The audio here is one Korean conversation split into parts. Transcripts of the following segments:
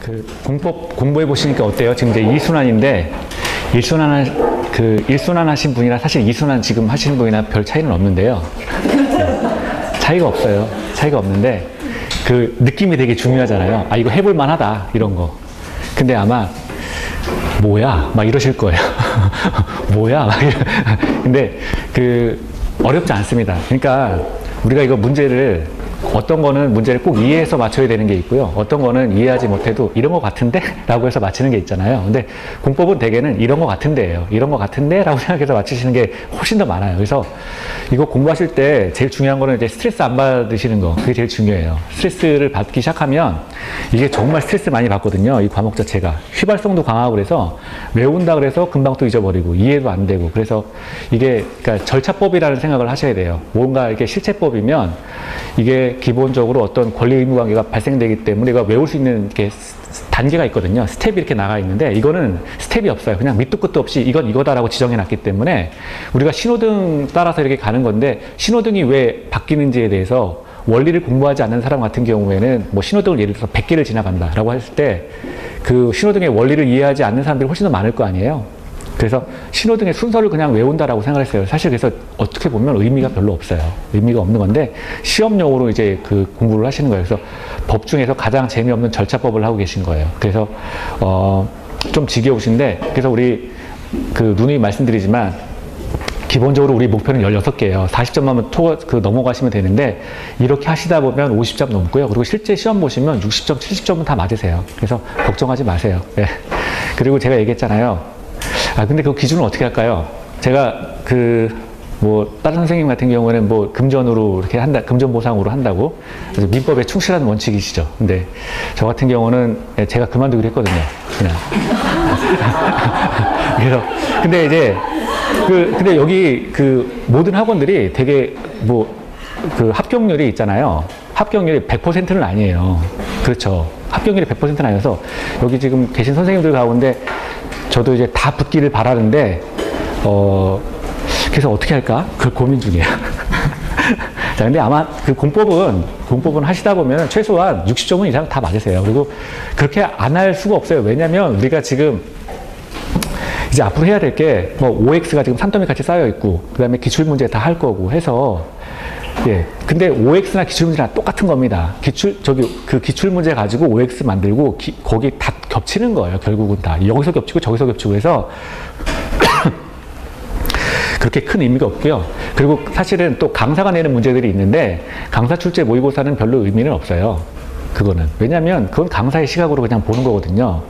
그 공법 공부해 보시니까 어때요? 지금 이제 2순환인데 1순환 하신 분이랑 사실 2순환 지금 하시는 분이나 별 차이는 없는데요. 차이가 없어요. 차이가 없는데 그 느낌이 되게 중요하잖아요. 아, 이거 해볼 만하다 이런 거. 근데 아마 뭐야? 막 이러실 거예요. 뭐야? 막 근데 그 어렵지 않습니다. 그러니까 우리가 이거 문제를 어떤 거는 문제를 꼭 이해해서 맞춰야 되는 게 있고요. 어떤 거는 이해하지 못해도 이런 거 같은데? 라고 해서 맞히는 게 있잖아요. 근데 공법은 대개는 이런 거 같은데예요. 이런 거 같은데? 라고 생각해서 맞히시는 게 훨씬 더 많아요. 그래서 이거 공부하실 때 제일 중요한 거는 이제 스트레스 안 받으시는 거. 그게 제일 중요해요. 스트레스를 받기 시작하면 이게 정말 스트레스 많이 받거든요. 이 과목 자체가. 휘발성도 강하고 그래서 외운다 그래서 금방 또 잊어버리고 이해도 안 되고 그래서 이게 그러니까 절차법이라는 생각을 하셔야 돼요. 뭔가 이게 실체법이면 이게 기본적으로 어떤 권리 의무 관계가 발생되기 때문에 이거 외울 수 있는 게 단계가 있거든요. 스텝이 이렇게 나가 있는데 이거는 스텝이 없어요. 그냥 밑도 끝도 없이 이건 이거다라고 지정해 놨기 때문에 우리가 신호등 따라서 이렇게 가는 건데 신호등이 왜 바뀌는지에 대해서 원리를 공부하지 않는 사람 같은 경우에는 뭐 신호등을 예를 들어서 100개를 지나간다라고 했을 때 그 신호등의 원리를 이해하지 않는 사람들이 훨씬 더 많을 거 아니에요. 그래서 신호등의 순서를 그냥 외운다라고 생각했어요. 사실 그래서 어떻게 보면 의미가 별로 없어요. 의미가 없는 건데 시험용으로 이제 그 공부를 하시는 거예요. 그래서 법 중에서 가장 재미없는 절차법을 하고 계신 거예요. 그래서 좀 지겨우신데 그래서 우리 그 누누이 말씀드리지만 기본적으로 우리 목표는 16개예요. 40점만 넘어가시면 되는데 이렇게 하시다 보면 50점 넘고요. 그리고 실제 시험 보시면 60점, 70점은 다 맞으세요. 그래서 걱정하지 마세요. 네. 그리고 제가 얘기했잖아요. 아, 근데 그 기준은 어떻게 할까요? 제가 다른 선생님 같은 경우에는 뭐 금전으로 이렇게 금전 보상으로 한다고. 그래서 민법에 충실한 원칙이시죠. 근데 저 같은 경우는 제가 그만두기로 했거든요. 그냥. 그래서, 근데 이제, 근데 여기 모든 학원들이 되게 합격률이 있잖아요. 합격률이 100%는 아니에요. 그렇죠. 합격률이 100%는 아니어서 여기 지금 계신 선생님들 가운데 저도 이제 다 붙기를 바라는데, 그래서 어떻게 할까? 그걸 고민 중이에요. 자, 근데 아마 공법은 하시다 보면 최소한 60점은 이상 다 맞으세요. 그리고 그렇게 안 할 수가 없어요. 왜냐면 우리가 지금 이제 앞으로 해야 될 게 OX가 지금 산더미 같이 쌓여 있고, 그 다음에 기출문제 다 할 거고 해서, 예. 근데 OX나 기출문제랑 똑같은 겁니다. 기출문제 가지고 OX 만들고, 거기 다 겹치는 거예요. 결국은 다. 여기서 겹치고 저기서 겹치고 해서, 그렇게 큰 의미가 없고요. 그리고 사실은 또 강사가 내는 문제들이 있는데, 강사 출제 모의고사는 별로 의미는 없어요. 그거는. 왜냐면, 그건 강사의 시각으로 그냥 보는 거거든요.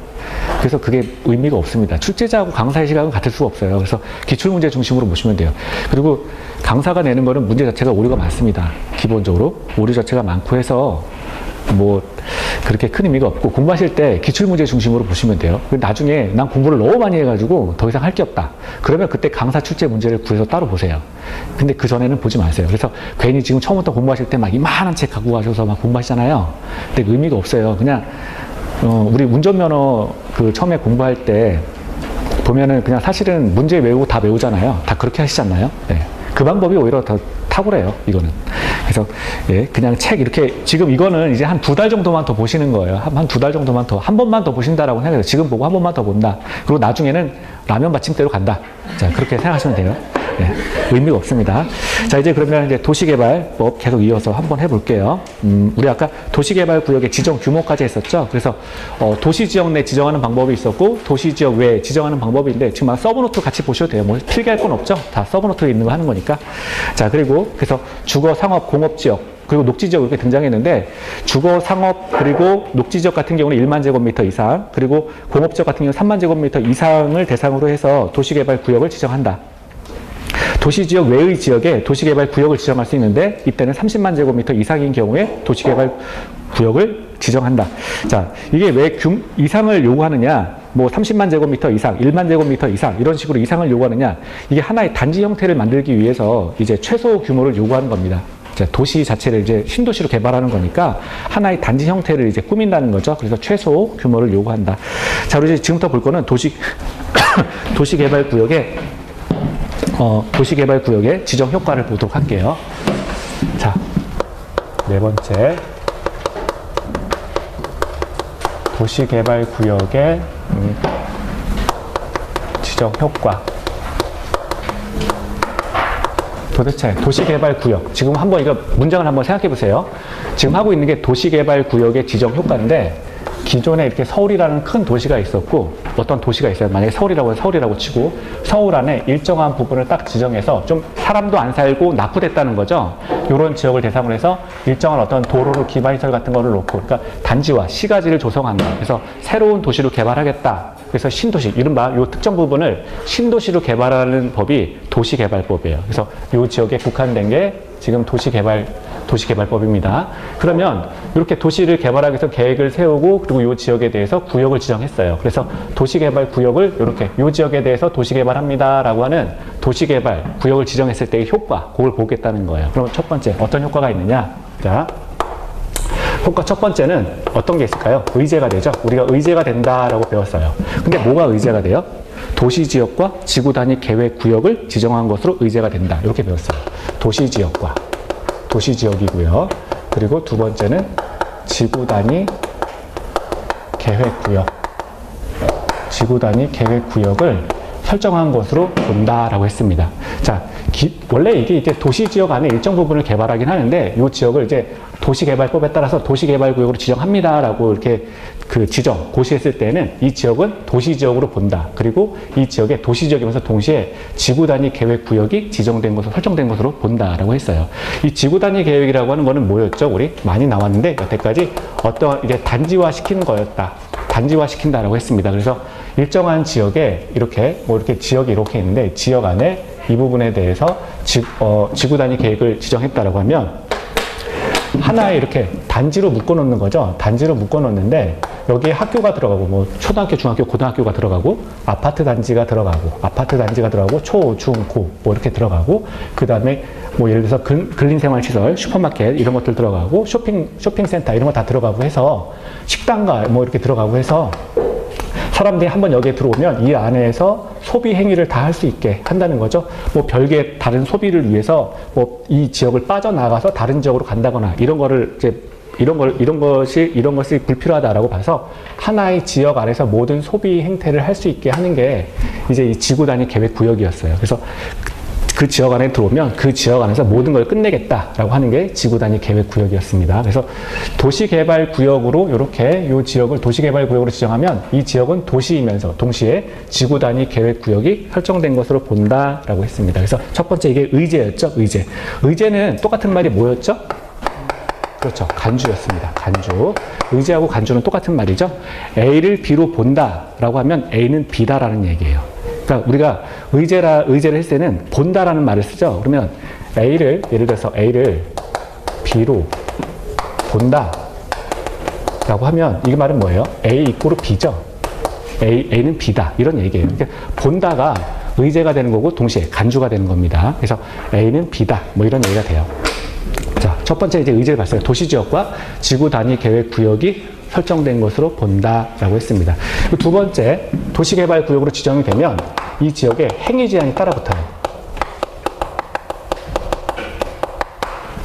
그래서 그게 의미가 없습니다. 출제자하고 강사의 시각은 같을 수가 없어요. 그래서 기출문제 중심으로 보시면 돼요. 그리고 강사가 내는 거는 문제 자체가 오류가 많습니다. 기본적으로. 오류 자체가 많고 해서 그렇게 큰 의미가 없고 공부하실 때 기출문제 중심으로 보시면 돼요. 나중에 난 공부를 너무 많이 해가지고 더 이상 할 게 없다. 그러면 그때 강사 출제 문제를 구해서 따로 보세요. 근데 그 전에는 보지 마세요. 그래서 괜히 지금 처음부터 공부하실 때 막 이만한 책 갖고 가셔서 막 공부하시잖아요. 근데 의미가 없어요. 그냥 우리 운전면허 처음에 공부할 때 보면은 그냥 사실은 문제 외우고 다 외우잖아요. 다 그렇게 하시지 않나요? 네. 그 방법이 오히려 더 탁월해요, 이거는. 그래서, 예, 그냥 책 이렇게, 지금 이거는 이제 한 2달 정도만 더 보시는 거예요. 한 2달 정도만 더, 한 번만 더 보신다라고 생각해요. 지금 보고 한 번만 더 본다. 그리고 나중에는 라면 받침대로 간다. 자, 그렇게 생각하시면 돼요. 네, 의미가 없습니다. 자, 이제 그러면 이제 도시개발법 계속 이어서 한번 해볼게요. 우리 아까 도시개발구역의 지정 규모까지 했었죠. 그래서 도시지역 내 지정하는 방법이 있었고 도시지역 외에 지정하는 방법이 있는데 지금 서브노트 같이 보셔도 돼요. 뭐 필기할 건 없죠. 다 서브노트에 있는 거 하는 거니까. 자, 그리고 그래서 주거, 상업, 공업지역 그리고 녹지지역 이렇게 등장했는데 주거, 상업 그리고 녹지지역 같은 경우는 1만 제곱미터 이상 그리고 공업지역 같은 경우는 3만 제곱미터 이상을 대상으로 해서 도시개발구역을 지정한다. 도시지역 외의 지역에 도시개발구역을 지정할 수 있는데 이때는 30만 제곱미터 이상인 경우에 도시개발구역을 지정한다. 자, 이게 왜 이상을 요구하느냐? 30만 제곱미터 이상, 1만 제곱미터 이상 이런 식으로 이상을 요구하느냐? 이게 하나의 단지 형태를 만들기 위해서 이제 최소 규모를 요구하는 겁니다. 도시 자체를 이제 신도시로 개발하는 거니까 하나의 단지 형태를 이제 꾸민다는 거죠. 그래서 최소 규모를 요구한다. 자, 우리 지금부터 볼 거는 도시개발구역의 지정 효과를 보도록 할게요. 자, 네 번째. 도시개발구역의 지정 효과. 도대체 도시개발구역, 지금 한번 이거 문장을 한번 생각해 보세요. 지금 하고 있는 게 도시개발구역의 지정 효과인데, 기존에 이렇게 서울이라는 큰 도시가 있었고, 어떤 도시가 있어요. 만약에 서울이라고 해서 서울이라고 치고, 서울 안에 일정한 부분을 딱 지정해서 좀 사람도 안 살고 낙후됐다는 거죠. 이런 지역을 대상으로 해서 일정한 어떤 도로를 기반시설 같은 거를 놓고, 그러니까 단지와 시가지를 조성한다. 그래서 새로운 도시로 개발하겠다. 그래서 신도시, 이른바 이 특정 부분을 신도시로 개발하는 법이 도시개발법이에요. 그래서 이 지역에 국한된 게 지금 도시개발법입니다. 그러면 이렇게 도시를 개발하기 위해서 계획을 세우고, 그리고 이 지역에 대해서 구역을 지정했어요. 그래서 도시개발구역을 이렇게 이 지역에 대해서 도시개발합니다 라고 하는 도시개발구역을 지정했을 때의 효과, 그걸 보겠다는 거예요. 그럼 첫 번째 어떤 효과가 있느냐. 자, 효과 첫 번째는 어떤 게 있을까요? 의제가 되죠. 우리가 의제가 된다라고 배웠어요. 근데 뭐가 의제가 돼요? 도시지역과 지구단위 계획구역을 지정한 것으로 의제가 된다. 이렇게 배웠어요. 도시지역과 도시지역이고요. 그리고 두 번째는 지구단위 계획구역. 지구단위 계획구역을 설정한 것으로 본다라고 했습니다. 자, 원래 이게 이제 도시지역 안에 일정 부분을 개발하긴 하는데, 이 지역을 이제 도시개발법에 따라서 도시개발구역으로 지정합니다라고 이렇게 고시했을 때는 이 지역은 도시지역으로 본다. 그리고 이 지역에 도시지역이면서 동시에 지구단위 계획구역이 지정된 것으로 설정된 것으로 본다라고 했어요. 이 지구단위 계획이라고 하는 거는 뭐였죠? 우리 많이 나왔는데 여태까지 어떤 이제 단지화시키는 거였다. 단지화시킨다라고 했습니다. 그래서 일정한 지역에 이렇게 이렇게 지역이 이렇게 있는데, 지역 안에 이 부분에 대해서 지구단위 계획을 지정했다라고 하면 하나에 이렇게 단지로 묶어놓는 거죠. 단지로 묶어놓는데 여기에 학교가 들어가고, 뭐 초등학교, 중학교, 고등학교가 들어가고, 아파트 단지가 들어가고, 초, 중, 고 뭐 이렇게 들어가고, 그 다음에 뭐 예를 들어서 근린생활시설, 슈퍼마켓 이런 것들 들어가고, 쇼핑센터 이런 거 다 들어가고 해서, 식당가 뭐 이렇게 들어가고 해서 사람들이 한번 여기에 들어오면 이 안에서 소비 행위를 다 할 수 있게 한다는 거죠. 뭐 별개의 다른 소비를 위해서 뭐 이 지역을 빠져나가서 다른 지역으로 간다거나 이런 거를 이제 이런 것이 불필요하다라고 봐서 하나의 지역 안에서 모든 소비 행태를 할 수 있게 하는 게 이제 이 지구단위 계획 구역이었어요. 그래서 그 지역 안에 들어오면 그 지역 안에서 모든 걸 끝내겠다라고 하는 게 지구단위 계획 구역이었습니다. 그래서 도시개발 구역으로 이렇게 이 지역을 도시개발 구역으로 지정하면 이 지역은 도시이면서 동시에 지구단위 계획 구역이 설정된 것으로 본다라고 했습니다. 그래서 첫 번째 이게 의제였죠. 의제. 의제는 똑같은 말이 뭐였죠? 그렇죠. 간주였습니다. 간주. 의제하고 간주는 똑같은 말이죠. A를 B로 본다라고 하면 A는 B다라는 얘기예요. 그러니까 우리가 의제를 했을 때는 본다라는 말을 쓰죠. 그러면 예를 들어서 A를 B로 본다 라고 하면 이 말은 뭐예요? A 이꼬르 B죠. A는 B다. 이런 얘기예요. 그러니까 본다가 의제가 되는 거고 동시에 간주가 되는 겁니다. 그래서 A는 B다. 뭐 이런 얘기가 돼요. 자, 첫 번째 이제 의제를 봤어요. 도시지역과 지구 단위 계획 구역이 설정된 것으로 본다라고 했습니다. 두 번째, 도시개발 구역으로 지정이 되면 이 지역에 행위 제한이 따라붙어요.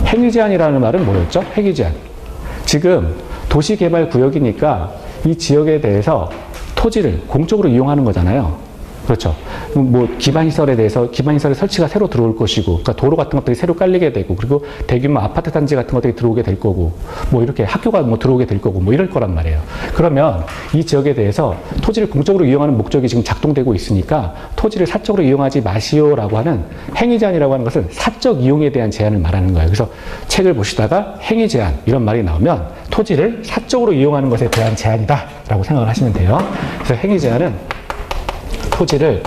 행위 제한이라는 말은 뭐였죠? 행위 제한. 지금 도시개발 구역이니까 이 지역에 대해서 토지를 공적으로 이용하는 거잖아요. 그렇죠. 뭐 기반시설에 대해서 기반시설의 설치가 새로 들어올 것이고, 그러니까 도로 같은 것들이 새로 깔리게 되고, 그리고 대규모 아파트 단지 같은 것들이 들어오게 될 거고, 뭐 이렇게 학교가 뭐 들어오게 될 거고, 뭐 이럴 거란 말이에요. 그러면 이 지역에 대해서 토지를 공적으로 이용하는 목적이 지금 작동되고 있으니까 토지를 사적으로 이용하지 마시오라고 하는 행위 제한이라고 하는 것은 사적 이용에 대한 제한을 말하는 거예요. 그래서 책을 보시다가 행위 제한 이런 말이 나오면 토지를 사적으로 이용하는 것에 대한 제한이다라고 생각을 하시면 돼요. 그래서 행위 제한은 토지를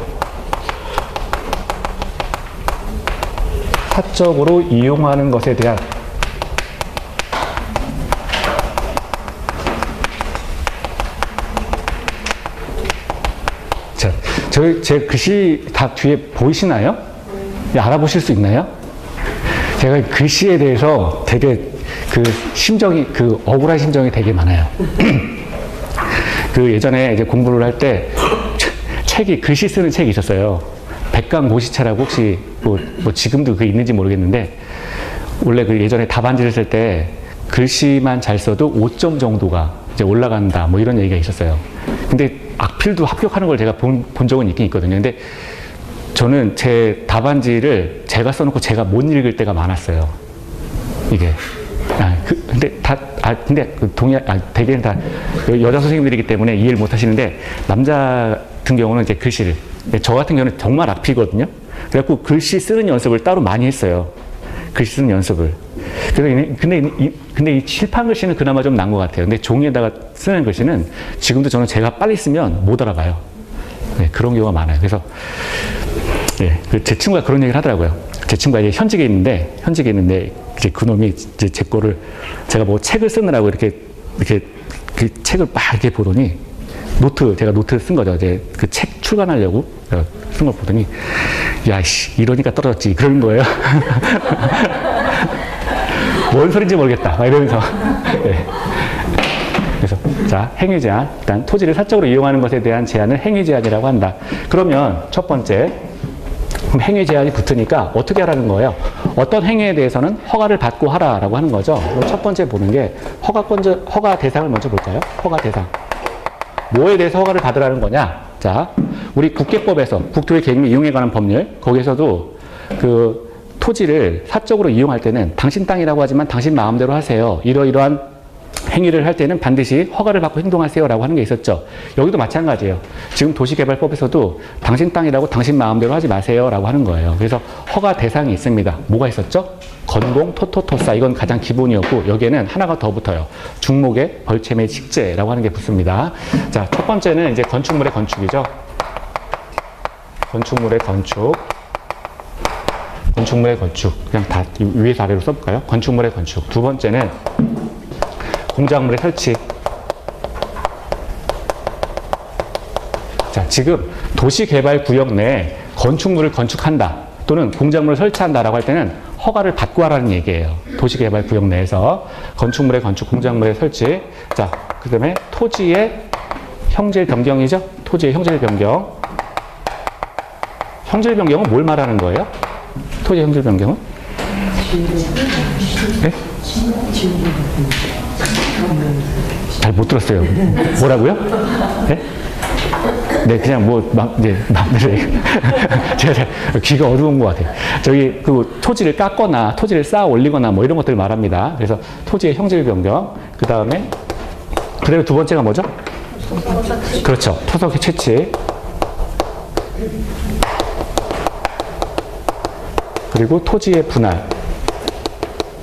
사적으로 이용하는 것에 대한 자, 제 글씨 다 뒤에 보이시나요? 알아보실 수 있나요? 제가 글씨에 대해서 되게 억울한 심정이 되게 많아요. 예전에 이제 공부를 할 때 글씨 쓰는 책이 있었어요. 백강고시체라고 혹시 뭐 지금도 그게 있는지 모르겠는데, 원래 예전에 답안지를 쓸 때 글씨만 잘 써도 5점 정도가 이제 올라간다. 뭐 이런 얘기가 있었어요. 근데 악필도 합격하는 걸 제가 본 적은 있긴 있거든요. 근데 저는 제 답안지를 제가 써놓고 제가 못 읽을 때가 많았어요. 이게. 근데 대개는 다 여자 선생님들이기 때문에 이해를 못 하시는데, 남자 같은 경우는 이제 글씨를, 저 같은 경우는 정말 악필거든요. 그래갖고 글씨 쓰는 연습을 따로 많이 했어요. 글씨 쓰는 연습을. 근데 이 칠판 글씨는 그나마 좀 난 것 같아요. 근데 종이에다가 쓰는 글씨는 지금도 저는 제가 빨리 쓰면 못 알아봐요. 네, 그런 경우가 많아요. 그래서 네, 제 친구가 그런 얘기를 하더라고요. 제 친구가 이제 현직에 있는데 이제 그놈이 이제 제 거를, 제가 뭐 책을 쓰느라고 이렇게 그 책을 막 이렇게 보더니, 제가 노트 쓴 거죠. 이제 그 책 출간하려고 쓴 걸 보더니, 야, 씨, 이러니까 떨어졌지. 그런 거예요. 뭔 소린지 모르겠다. 막 이러면서. 네. 그래서, 자, 행위 제한. 일단 토지를 사적으로 이용하는 것에 대한 제한을 행위 제한이라고 한다. 그러면 첫 번째, 행위 제한이 붙으니까 어떻게 하라는 거예요? 어떤 행위에 대해서는 허가를 받고 하라라고 하는 거죠. 그럼 첫 번째 보는 게 허가 대상을 먼저 볼까요? 허가 대상. 뭐에 대해서 허가를 받으라는 거냐? 자, 우리 국계법에서 국토의 계획 이용에 관한 법률, 거기에서도 그 토지를 사적으로 이용할 때는 당신 땅이라고 하지만 당신 마음대로 하세요. 이러이러한 행위를 할 때는 반드시 허가를 받고 행동하세요라고 하는 게 있었죠. 여기도 마찬가지예요. 지금 도시개발법에서도 당신 땅이라고 당신 마음대로 하지 마세요라고 하는 거예요. 그래서 허가 대상이 있습니다. 뭐가 있었죠? 건공, 토토토사, 이건 가장 기본이었고, 여기에는 하나가 더 붙어요. 중목의 벌채 및 식재라고 하는 게 붙습니다. 자, 첫 번째는 이제 건축물의 건축이죠. 건축물의 건축. 건축물의 건축. 그냥 다 위에서 아래로 써볼까요? 건축물의 건축. 두 번째는 공작물의 설치. 자, 지금 도시개발구역 내에 건축물을 건축한다 또는 공작물을 설치한다라고 할 때는 허가를 받고 하라는 얘기예요. 도시개발구역 내에서 건축물의 건축, 공작물의 설치. 자, 그 다음에 토지의 형질 변경이죠. 토지의 형질 변경. 형질 변경은 뭘 말하는 거예요? 토지의 형질 변경은? 네? 잘 못 들었어요. 뭐라고요? 네? 네, 그냥 마음대로 제가 귀가 어두운 것 같아요. 저기 그 토지를 깎거나 토지를 쌓아 올리거나 뭐 이런 것들을 말합니다. 그래서 토지의 형질 변경. 그 다음에 그대로 두 번째가 뭐죠? 그렇죠. 토석의 채취. 그리고 토지의 분할.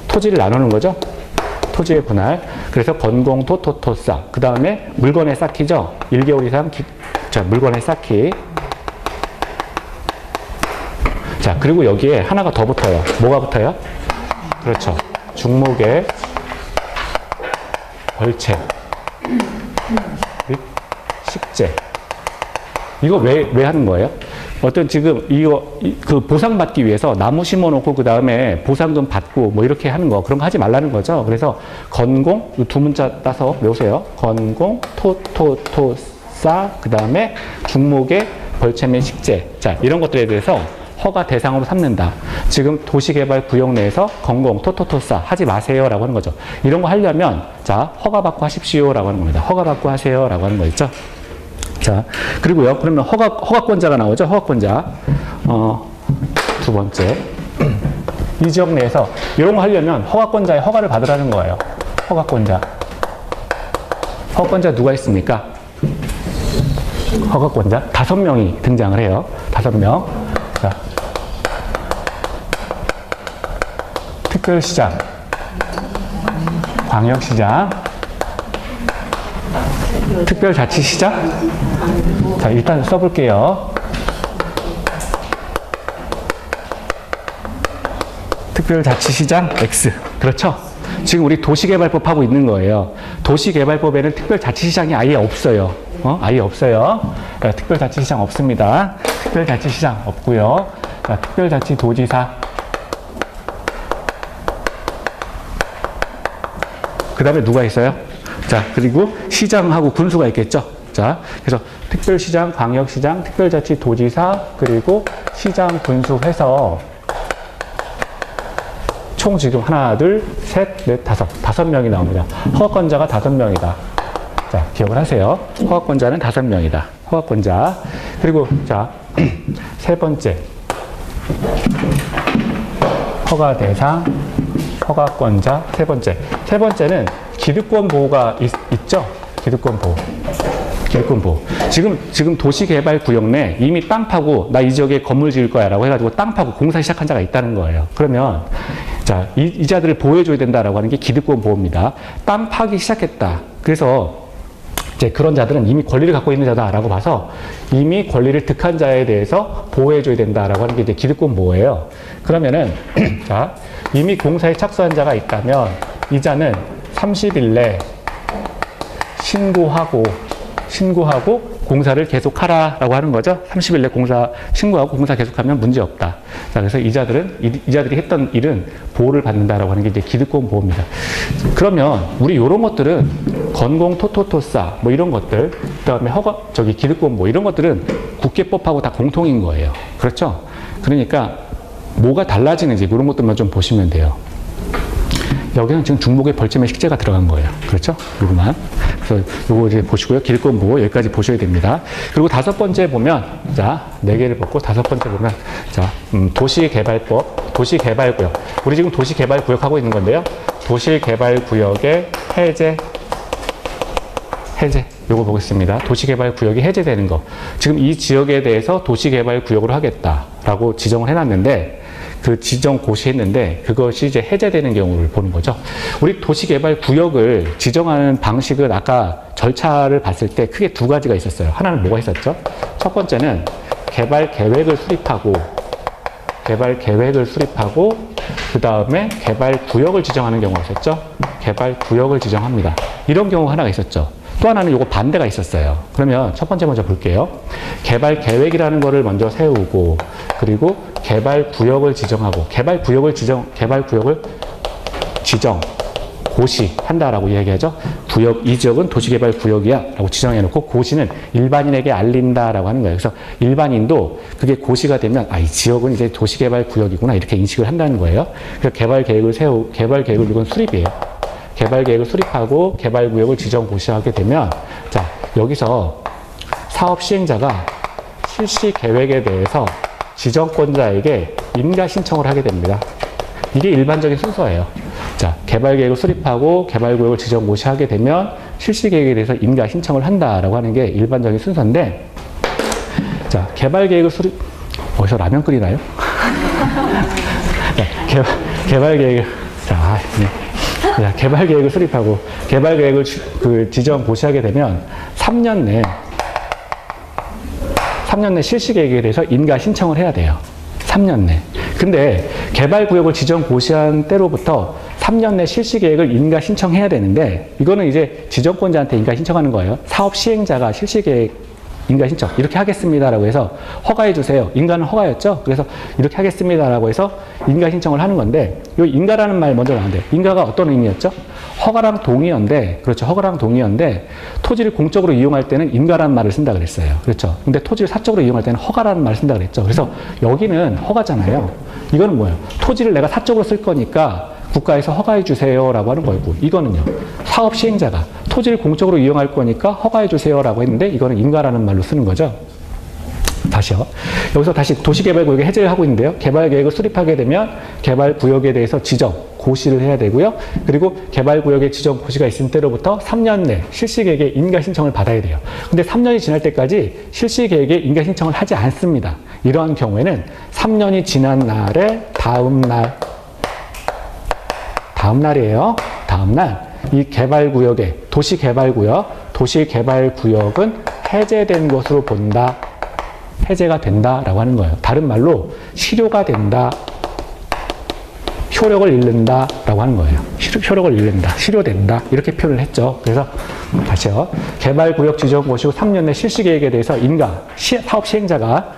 토지를 나누는 거죠. 토지의 분할. 그래서 건공, 토토토사. 그 다음에 물건의 쌓기죠. 1개월 이상 물건의 쌓기. 자, 그리고 여기에 하나가 더 붙어요. 뭐가 붙어요? 그렇죠. 중목의 벌채 및 식재. 이거 왜 하는 거예요? 어떤 지금 그 보상받기 위해서 나무 심어놓고 그 다음에 보상금 받고 뭐 이렇게 하는 거, 그런 거 하지 말라는 거죠. 그래서 건공, 두 문자 따서 외우세요. 건공, 토토토사, 그 다음에 중목의 벌채 및 식재. 자, 이런 것들에 대해서 허가 대상으로 삼는다. 지금 도시개발구역 내에서 건공, 토토토사 하지 마세요라고 하는 거죠. 이런 거 하려면 자, 허가 받고 하십시오라고 하는 겁니다. 허가 받고 하세요라고 하는 거 있죠. 자, 그리고요, 그러면 허가권자가 나오죠. 허가권자. 두 번째. 이 지역 내에서 이런 거 하려면 허가권자의 허가를 받으라는 거예요. 허가권자. 허가권자 누가 있습니까? 허가권자 5명이 등장을 해요. 5명. 자, 특별시장, 광역시장, 특별자치시장. 자, 일단 써볼게요. 특별자치시장 X. 그렇죠? 지금 우리 도시개발법 하고 있는 거예요. 도시개발법에는 특별자치시장이 아예 없어요. 아예 없어요. 자, 특별자치시장 없습니다. 특별자치시장 없고요. 자, 특별자치도지사. 그 다음에 누가 있어요? 자, 그리고 시장하고 군수가 있겠죠. 자, 그래서 특별시장, 광역시장, 특별자치도지사, 그리고 시장, 군수 해서 총 지금 하나, 둘, 셋, 넷, 다섯 명이 나옵니다. 허가권자가 5명이다. 자, 기억을 하세요. 허가권자는 5명이다. 허가권자. 그리고 자, 세 번째. 허가 대상, 허가권자, 세 번째. 세 번째는 기득권 보호가 있죠? 기득권 보호. 기득권 보호. 지금 도시개발구역 내 이미 땅 파고 나 이 지역에 건물 지을 거야 라고 해가지고 땅 파고 공사 시작한 자가 있다는 거예요. 그러면 자, 이 자들을 보호해줘야 된다라고 하는 게 기득권 보호입니다. 땅 파기 시작했다. 그래서 이제 그런 자들은 이미 권리를 갖고 있는 자다라고 봐서 이미 권리를 득한 자에 대해서 보호해줘야 된다라고 하는 게 이제 기득권 보호예요. 그러면은 자, 이미 공사에 착수한 자가 있다면 이 자는 30일 내 신고하고 공사를 계속하라라고 하는 거죠. 30일 내 신고하고 공사 계속하면 문제 없다. 자, 그래서 이자들이 했던 일은 보호를 받는다라고 하는 게 이제 기득권 보호입니다. 그러면 우리 이런 것들은 건공 토토토사 뭐 이런 것들, 그다음에 기득권 보호 이런 것들은 국계법하고 다 공통인 거예요. 그렇죠? 그러니까 뭐가 달라지는지 그런 것들만 좀 보시면 돼요. 여기는 지금 중복의 벌점의 식재가 들어간 거예요. 그렇죠? 요거만. 그래서 요거 이제 보시고요. 기득권 보호 여기까지 보셔야 됩니다. 그리고 5번째 보면, 자, 4개를 보고 5번째 보면, 자, 도시개발법, 도시개발구역. 우리 지금 도시개발구역 하고 있는 건데요. 도시개발구역의 해제. 요거 보겠습니다. 도시개발구역이 해제되는 거. 지금 이 지역에 대해서 도시개발구역으로 하겠다라고 지정을 해놨는데, 그 지정 고시했는데 그것이 이제 해제되는 경우를 보는 거죠. 우리 도시개발구역을 지정하는 방식은 아까 절차를 봤을 때 크게 2가지가 있었어요. 하나는 뭐가 있었죠? 첫 번째는 개발계획을 수립하고 그 다음에 개발구역을 지정하는 경우가 있었죠. 개발구역을 지정합니다. 이런 경우가 하나가 있었죠. 또 하나는 요거 반대가 있었어요. 그러면 첫 번째 먼저 볼게요. 개발계획이라는 거를 먼저 세우고 그리고 개발구역을 지정하고 개발구역을 지정 고시한다라고 이야기하죠. 이 지역은 도시개발구역이야 라고 지정해놓고 고시는 일반인에게 알린다라고 하는 거예요. 그래서 일반인도 그게 고시가 되면 이 지역은 이제 도시개발구역이구나 이렇게 인식을 한다는 거예요. 그래서 개발계획을 이건 수립이에요. 개발계획을 수립하고 개발구역을 지정 고시하게 되면 자, 여기서 사업 시행자가 실시 계획에 대해서 지정권자에게 인가 신청을 하게 됩니다. 이게 일반적인 순서예요. 자, 개발계획을 수립하고 개발구역을 지정 고시하게 되면 실시계획에 대해서 인가 신청을 한다라고 하는 게 일반적인 순서인데, 자, 개발계획을 어디서 라면 끓이나요? 자, 개발계획을, 자, 개발계획을 수립하고 개발계획을 지정 고시하게 되면 3년 내 실시계획에 대해서 인가 신청을 해야 돼요. 3년 내. 근데 개발구역을 지정 고시한 때로부터 3년 내 실시계획을 인가 신청해야 되는데 이거는 이제 지정권자한테 인가 신청하는 거예요. 사업 시행자가 실시계획 인가 신청 이렇게 하겠습니다라고 해서 허가해 주세요. 인가는 허가였죠. 그래서 이렇게 하겠습니다라고 해서 인가 신청을 하는 건데 이 인가라는 말 먼저 나오는데 인가가 어떤 의미였죠? 허가랑 동의어인데 그렇죠. 허가랑 동의어인데 토지를 공적으로 이용할 때는 인가라는 말을 쓴다 그랬어요. 그렇죠. 근데 토지를 사적으로 이용할 때는 허가라는 말을 쓴다 그랬죠. 그래서 여기는 허가잖아요. 이거는 뭐예요? 토지를 내가 사적으로 쓸 거니까 국가에서 허가해 주세요라고 하는 거고 이거는요. 사업 시행자가 토지를 공적으로 이용할 거니까 허가해 주세요라고 했는데 이거는 인가라는 말로 쓰는 거죠. 다시요. 여기서 다시 도시개발구역에 해제를 하고 있는데요. 개발계획을 수립하게 되면 개발구역에 대해서 지정, 고시를 해야 되고요. 그리고 개발구역에 지정 고시가 있은 때로부터 3년 내 실시계획에 인가 신청을 받아야 돼요. 근데 3년이 지날 때까지 실시계획에 인가 신청을 하지 않습니다. 이러한 경우에는 3년이 지난 날에 다음날이에요. 다음날 이 개발구역에 도시개발구역은 해제된 것으로 본다. 해제가 된다라고 하는 거예요. 다른 말로 실효가 된다. 효력을 잃는다라고 하는 거예요. 효력을 잃는다. 실효된다. 이렇게 표현을 했죠. 그래서 다시요. 개발구역 지정 고시후 3년 내 실시계획에 대해서 사업 시행자가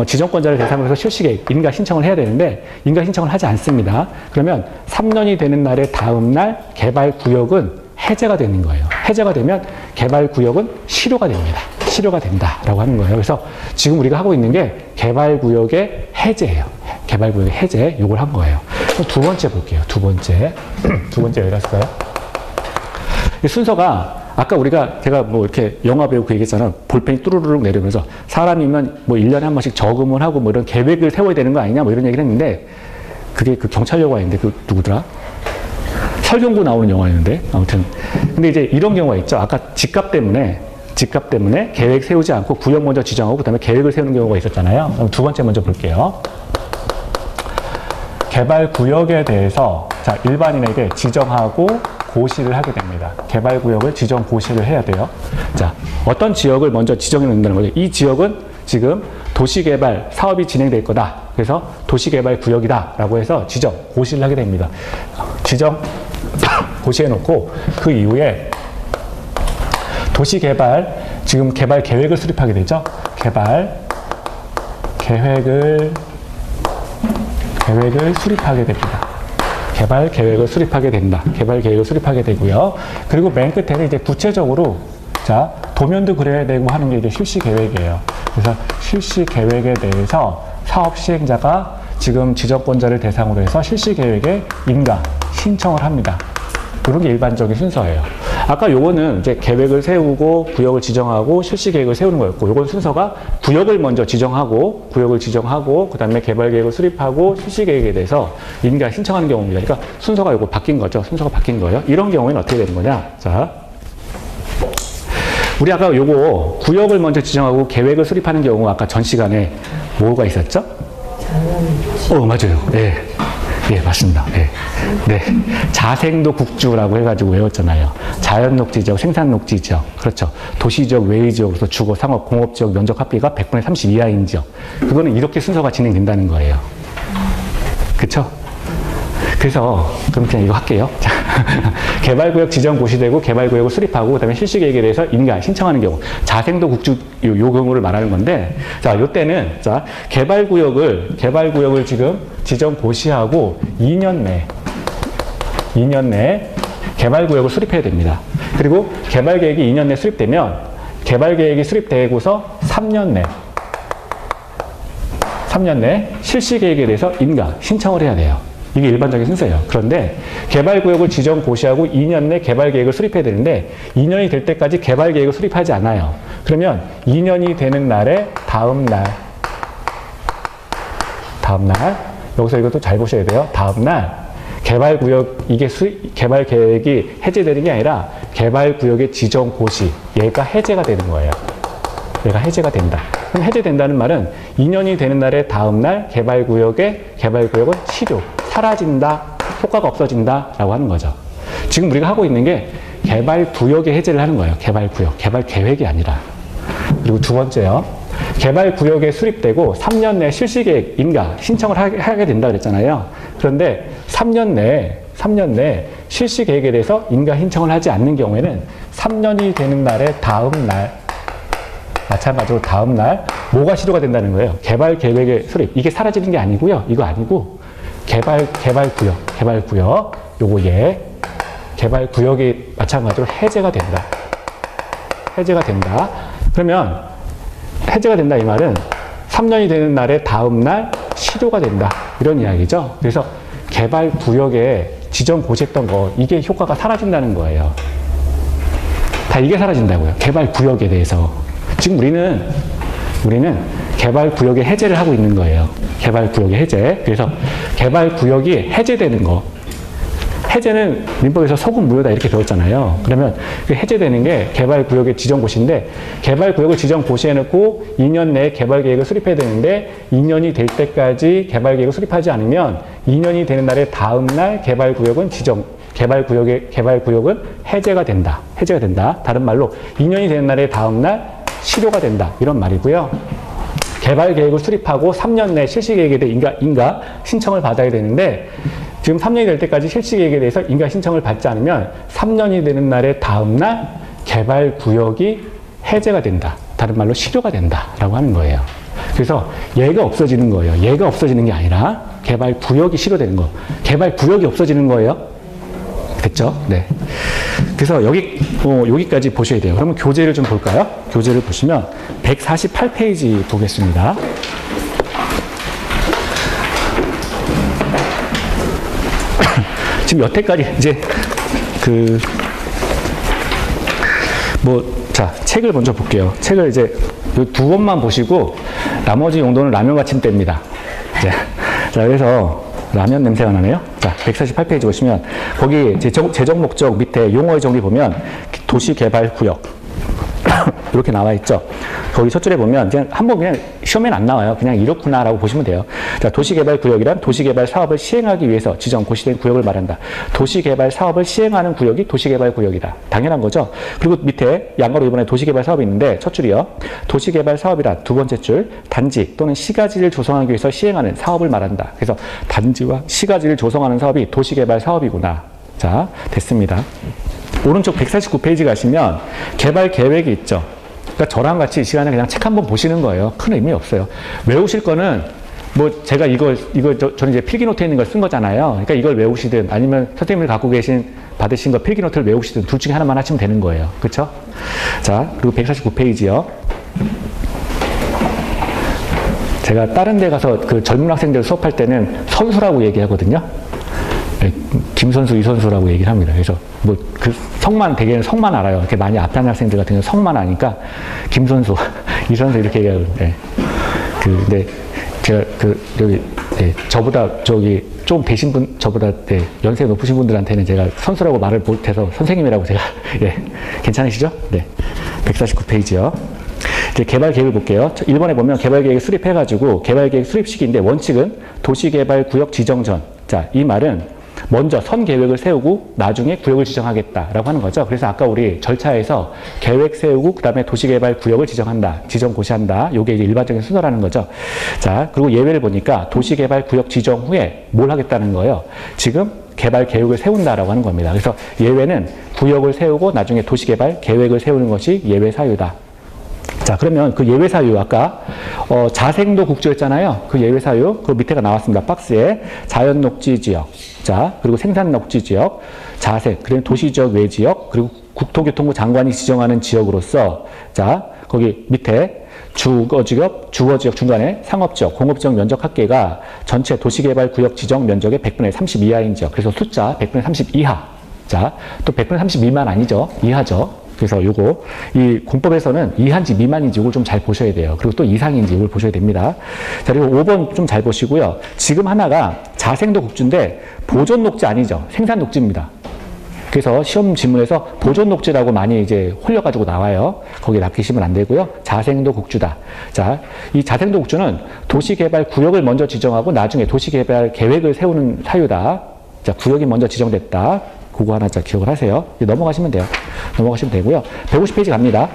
지정권자를 대상으로 해서 실시계획, 인가 신청을 해야 되는데 인가 신청을 하지 않습니다. 그러면 3년이 되는 날의 다음 날 개발구역은 해제가 되는 거예요. 해제가 되면 개발구역은 실효가 됩니다. 실효가 된다라고 하는 거예요. 그래서 지금 우리가 하고 있는 게 개발구역의 해제예요. 개발구역의 해제, 요걸 한 거예요. 그럼 2번째 볼게요. 2번째. 2번째 왜 갔어요? 이 순서가 아까 제가 뭐 이렇게 영화 배우 그 얘기했잖아. 볼펜이 뚜루루룩 내리면서 사람이면 뭐 1년에 한 번씩 저금을 하고 뭐 이런 계획을 세워야 되는 거 아니냐 뭐 이런 얘기를 했는데 그게 그 경찰 영화인데 그 누구더라? 설경구 나오는 영화였는데 아무튼 근데 이제 이런 경우가 있죠. 아까 집값 때문에 계획 세우지 않고 구역 먼저 지정하고 그다음에 계획을 세우는 경우가 있었잖아요. 그럼 두 번째 먼저 볼게요. 개발 구역에 대해서 자, 일반인에게 지정하고 고시를 하게 됩니다. 개발 구역을 지정 고시를 해야 돼요. 자, 어떤 지역을 먼저 지정해 놓는다는 거죠. 이 지역은 지금 도시개발 사업이 진행될 거다. 그래서 도시개발 구역이다라고 해서 지정 고시를 하게 됩니다. 지정 고시해 놓고 그 이후에 도시개발 지금 개발 계획을 수립하게 되죠. 개발 계획을 수립하게 됩니다. 개발 계획을 수립하게 된다. 개발 계획을 수립하게 되고요. 그리고 맨 끝에는 이제 구체적으로 자 도면도 그려야 되고 하는 게 이제 실시 계획이에요. 그래서 실시 계획에 대해서 사업 시행자가 지금 지정권자를 대상으로 해서 실시 계획에 인가 신청을 합니다. 이런 게 일반적인 순서예요. 아까 요거는 이제 계획을 세우고 구역을 지정하고 실시 계획을 세우는 거였고 요건 순서가 구역을 먼저 지정하고 그다음에 개발 계획을 수립하고 실시 계획에 대해서 인가 신청하는 경우입니다. 그러니까 순서가 요거 바뀐 거죠. 순서가 바뀐 거예요. 이런 경우에는 어떻게 되는 거냐? 자. 우리 아까 요거 구역을 먼저 지정하고 계획을 수립하는 경우 아까 전 시간에 뭐가 있었죠? 맞아요. 네. 예, 맞습니다. 네. 네. 자생도 국주라고 해가지고 외웠잖아요. 자연녹지 지역, 생산녹지 지역. 그렇죠. 도시지역, 외의지역으로서 주거, 상업, 공업지역 면적 합비가 100분의 30 이하인 지역. 그거는 이렇게 순서가 진행된다는 거예요. 그쵸? 그래서 그럼 그냥 이거 할게요. 개발구역 지정 고시되고 개발구역을 수립하고 그다음에 실시계획에 대해서 인가 신청하는 경우 자생도 국주 요 경우를 말하는 건데 자 요때는 자 개발구역을 지금 지정 고시하고 2년 내 개발구역을 수립해야 됩니다. 그리고 개발계획이 2년 내 수립되면 개발계획이 수립되고서 3년 내 실시계획에 대해서 인가 신청을 해야 돼요. 이게 일반적인 순서예요. 그런데 개발구역을 지정 고시하고 2년 내 개발계획을 수립해야 되는데 2년이 될 때까지 개발계획을 수립하지 않아요. 그러면 2년이 되는 날에 다음 날 여기서 이것도 잘 보셔야 돼요. 다음 날 개발구역 이게 개발계획이 해제되는 게 아니라 개발구역의 지정 고시 얘가 해제가 되는 거예요. 얘가 해제가 된다. 그럼 해제된다는 말은 2년이 되는 날에 다음 날 개발구역은 실효, 사라진다, 효과가 없어진다 라고 하는 거죠. 지금 우리가 하고 있는 게 개발구역의 해제를 하는 거예요. 개발구역, 개발계획이 아니라. 그리고 두 번째요. 개발구역에 수립되고 3년 내 실시계획 인가 신청을 하게 된다 그랬잖아요. 그런데 3년 내 실시계획에 대해서 인가 신청을 하지 않는 경우에는 3년이 되는 날에 다음 날 마찬가지로 다음 날 뭐가 실효가 된다는 거예요. 개발계획의 수립. 이게 사라지는 게 아니고요. 이거 아니고 개발구역 요거 개발구역이 마찬가지로 해제가 된다. 그러면 해제가 된다 이 말은 3년이 되는 날에 다음 날 실효가 된다. 이런 이야기죠. 그래서 개발구역에 지정 고시했던 거 이게 효과가 사라진다는 거예요. 다 이게 사라진다고요. 개발구역에 대해서. 지금 우리는 개발구역의 해제를 하고 있는 거예요. 개발구역의 해제. 그래서 개발구역이 해제되는 거. 해제는 민법에서 소급 무효다 이렇게 배웠잖아요. 그러면 그 해제되는 게 개발구역의 지정고시인데 개발구역을 지정고시해놓고 2년 내에 개발계획을 수립해야 되는데 2년이 될 때까지 개발계획을 수립하지 않으면 2년이 되는 날에 다음 날 개발구역은 해제가 된다. 다른 말로 2년이 되는 날에 다음 날 실효가 된다. 이런 말이고요. 개발계획을 수립하고 3년 내 실시계획에 대해 인가 신청을 받아야 되는데 지금 3년이 될 때까지 실시계획에 대해서 인가 신청을 받지 않으면 3년이 되는 날에 다음 날 개발구역이 해제가 된다. 다른 말로 실효가 된다. 라고 하는 거예요. 그래서 얘가 없어지는 거예요. 얘가 없어지는 게 아니라 개발구역이 실효되는 거. 개발구역이 없어지는 거예요. 됐죠? 네. 그래서 여기까지 보셔야 돼요. 그러면 교재를 좀 볼까요? 교재를 보시면 148페이지 보겠습니다. 지금 여태까지 이제 자, 책을 먼저 볼게요. 책을 이제 두 권만 보시고 나머지 용도는 라면 받침대입니다. 자, 그래서 라면 냄새가 나네요. 자, 148페이지 보시면 거기 재정 목적 밑에 용어의 정리 보면 도시개발구역 이렇게 나와 있죠. 거기 첫 줄에 보면 그냥 한번 그냥 시험에는 안 나와요. 그냥 이렇구나라고 보시면 돼요. 자, 도시개발구역이란 도시개발 사업을 시행하기 위해서 지정 고시된 구역을 말한다. 도시개발 사업을 시행하는 구역이 도시개발구역이다. 당연한 거죠. 그리고 밑에 양가로 이번에 도시개발 사업이 있는데 첫 줄이요. 도시개발 사업이란 두 번째 줄 단지 또는 시가지를 조성하기 위해서 시행하는 사업을 말한다. 그래서 단지와 시가지를 조성하는 사업이 도시개발 사업이구나. 자, 됐습니다. 오른쪽 149페이지 가시면 개발 계획이 있죠. 그러니까 저랑 같이 이 시간에 그냥 책 한번 보시는 거예요. 큰 의미 없어요. 외우실 거는 제가 저는 이제 필기노트에 있는 걸 쓴 거잖아요. 그러니까 이걸 외우시든 아니면 선생님이 받으신 거 필기노트를 외우시든 둘 중에 하나만 하시면 되는 거예요. 그렇죠? 자, 그리고 149페이지요. 제가 다른 데 가서 그 젊은 학생들 수업할 때는 선수라고 얘기하거든요. 김선수, 이선수라고 얘기를 합니다. 그래서 그 성만, 대개는 성만 알아요. 이렇게 많이 앞에 하는 학생들 같은 경우는 성만 아니까 김선수, 이선수 이렇게 얘기하거든요. 네. 근데 제가 저보다 좀 되신 분, 저보다 연세 높으신 분들한테는 제가 선수라고 말을 못해서 선생님이라고 제가, 괜찮으시죠? 네. 149페이지요. 이제 개발 계획을 볼게요. 1번에 보면 개발 계획을 수립해가지고 개발 계획 수립 시기인데 원칙은 도시개발구역 지정 전. 자, 이 말은 먼저 선 계획을 세우고 나중에 구역을 지정하겠다라고 하는 거죠. 그래서 아까 우리 절차에서 계획 세우고 그다음에 도시개발 구역을 지정한다, 지정 고시한다. 요게 이제 일반적인 순서라는 거죠. 자, 그리고 예외를 보니까 도시개발 구역 지정 후에 뭘 하겠다는 거예요. 지금 개발 계획을 세운다라고 하는 겁니다. 그래서 예외는 구역을 세우고 나중에 도시개발 계획을 세우는 것이 예외 사유다. 자, 그러면 그 예외 사유 아까 자생도 국지였잖아요. 그 예외 사유 그 밑에가 나왔습니다. 박스에 자연 녹지 지역, 자 그리고 생산 녹지 지역, 자생 그리고 도시 지역 외 지역 그리고 국토교통부 장관이 지정하는 지역으로서 자 거기 밑에 주거 지역 중간에 상업 지역, 공업 지역 면적 합계가 전체 도시개발 구역 지정 면적의 100분의 30 이하인 지역. 그래서 숫자 100분의 30 이하. 자, 또 100분의 30 미만 아니죠. 이하죠. 그래서 이 공법에서는 이하인지 미만인지 이걸 좀 잘 보셔야 돼요. 그리고 또 이상인지 이걸 보셔야 됩니다. 자, 그리고 5번 좀 잘 보시고요. 지금 하나가 자생도 국지인데 보존 녹지 아니죠. 생산 녹지입니다. 그래서 시험 지문에서 보존 녹지라고 많이 이제 홀려가지고 나와요. 거기에 낚이시면 안 되고요. 자생도 국주다. 자, 이 자생도 국주는 도시개발 구역을 먼저 지정하고 나중에 도시개발 계획을 세우는 사유다. 자, 구역이 먼저 지정됐다. 그거 하나 자 기억을 하세요. 넘어가시면 돼요. 넘어가시면 되고요. 150페이지 갑니다.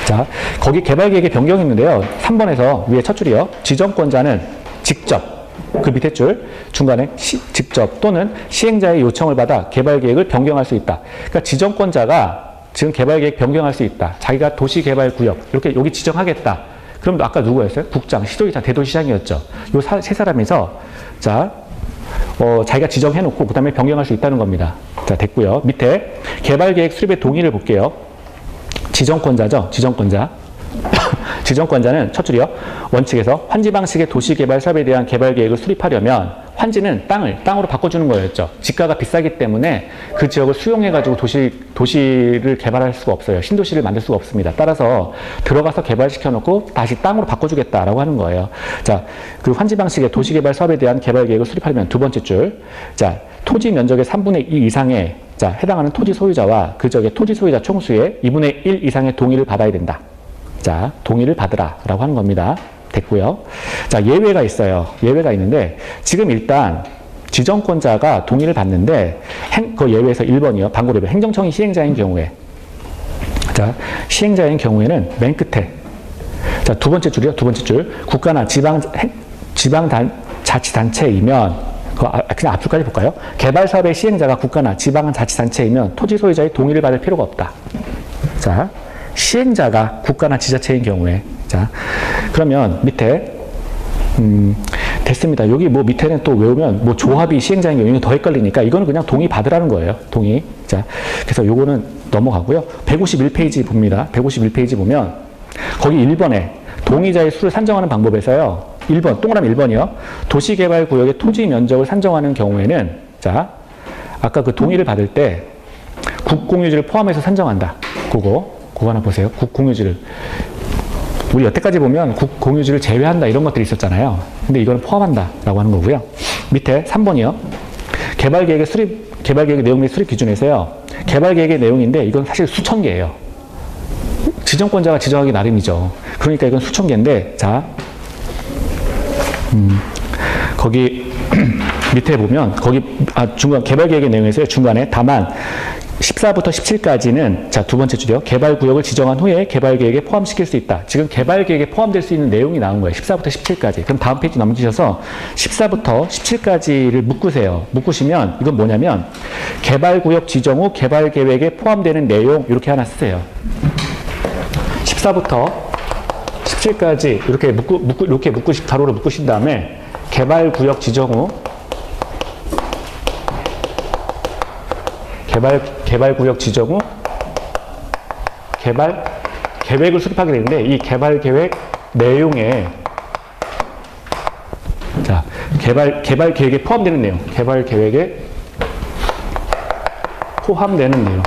자, 거기 개발계획의 변경이 있는데요. 3번에서 위에 첫 줄이요. 지정권자는 직접, 그 밑에 줄 중간에 직접 또는 시행자의 요청을 받아 개발계획을 변경할 수 있다. 그러니까 지정권자가 지금 개발계획 변경할 수 있다. 자기가 도시개발구역 이렇게 여기 지정하겠다. 그럼 아까 누구였어요? 국장, 시도지사, 대도시장이었죠. 요 세 사람에서 자 자기가 지정해놓고 그 다음에 변경할 수 있다는 겁니다. 자, 됐고요. 밑에 개발계획 수립의 동의를 볼게요. 지정권자죠. 지정권자. 지정권자는 첫 줄이요. 원칙에서 환지 방식의 도시개발 사업에 대한 개발계획을 수립하려면 환지는 땅으로 바꿔주는 거였죠. 지가가 비싸기 때문에 그 지역을 수용해가지고 도시를 개발할 수가 없어요. 신도시를 만들 수가 없습니다. 따라서 들어가서 개발시켜놓고 다시 땅으로 바꿔주겠다라고 하는 거예요. 자, 그 환지 방식의 도시개발 사업에 대한 개발계획을 수립하려면 두 번째 줄. 자, 토지 면적의 3분의 2 이상의 자, 해당하는 토지 소유자와 그 지역의 토지 소유자 총수의 2분의 1 이상의 동의를 받아야 된다. 자, 동의를 받으라 라고 하는 겁니다. 됐고요. 자, 예외가 있어요. 예외가 있는데 지금 일단 지정권자가 동의를 받는데 그 예외에서 1번이요. 방고레벨 행정청이 시행자인 경우에 자, 시행자인 경우에는 맨 끝에 자, 두 번째 줄이요. 두 번째 줄 국가나 지방자치단체이면 그냥 앞줄까지 볼까요? 개발사업의 시행자가 국가나 지방자치단체이면 토지 소유자의 동의를 받을 필요가 없다. 자, 시행자가 국가나 지자체인 경우에 자 그러면 밑에 됐습니다. 여기 밑에는 또 외우면 조합이 시행자인 경우에 더 헷갈리니까 이거는 그냥 동의 받으라는 거예요. 동의. 자 그래서 요거는 넘어가고요. 151페이지 봅니다. 151페이지 보면 거기 1번에 동의자의 수를 산정하는 방법에서요. 1번 동그라미 1번이요. 도시개발구역의 토지 면적을 산정하는 경우에는 자 아까 그 동의를 받을 때 국공유지를 포함해서 산정한다. 그거 하나 보세요. 국 공유지를. 우리 여태까지 보면 국 공유지를 제외한다 이런 것들이 있었잖아요. 근데 이거는 포함한다라고 하는 거고요. 밑에 3번이요. 개발계획의 내용 및 수립 기준에서요. 개발계획의 내용인데 이건 사실 수천 개예요. 지정권자가 지정하기 나름이죠. 그러니까 이건 수천 개인데, 자, 거기 밑에 보면 중간 개발계획의 내용에서요. 중간에 다만 14부터 17까지는 자, 두 번째 줄이요. 개발구역을 지정한 후에 개발계획에 포함시킬 수 있다. 지금 개발계획에 포함될 수 있는 내용이 나온 거예요. 14부터 17까지. 그럼 다음 페이지 넘기셔서 14부터 17까지를 묶으세요. 묶으시면 이건 뭐냐면 개발구역 지정 후 개발계획에 포함되는 내용 이렇게 하나 쓰세요. 14부터 17까지 이렇게 가로로 묶으신 다음에 개발구역 지정 후 개발구역 지정 후 계획을 수립하게 되는데 이 개발계획 내용에 자, 개발계획에 포함되는 내용, 개발계획에 포함되는 내용.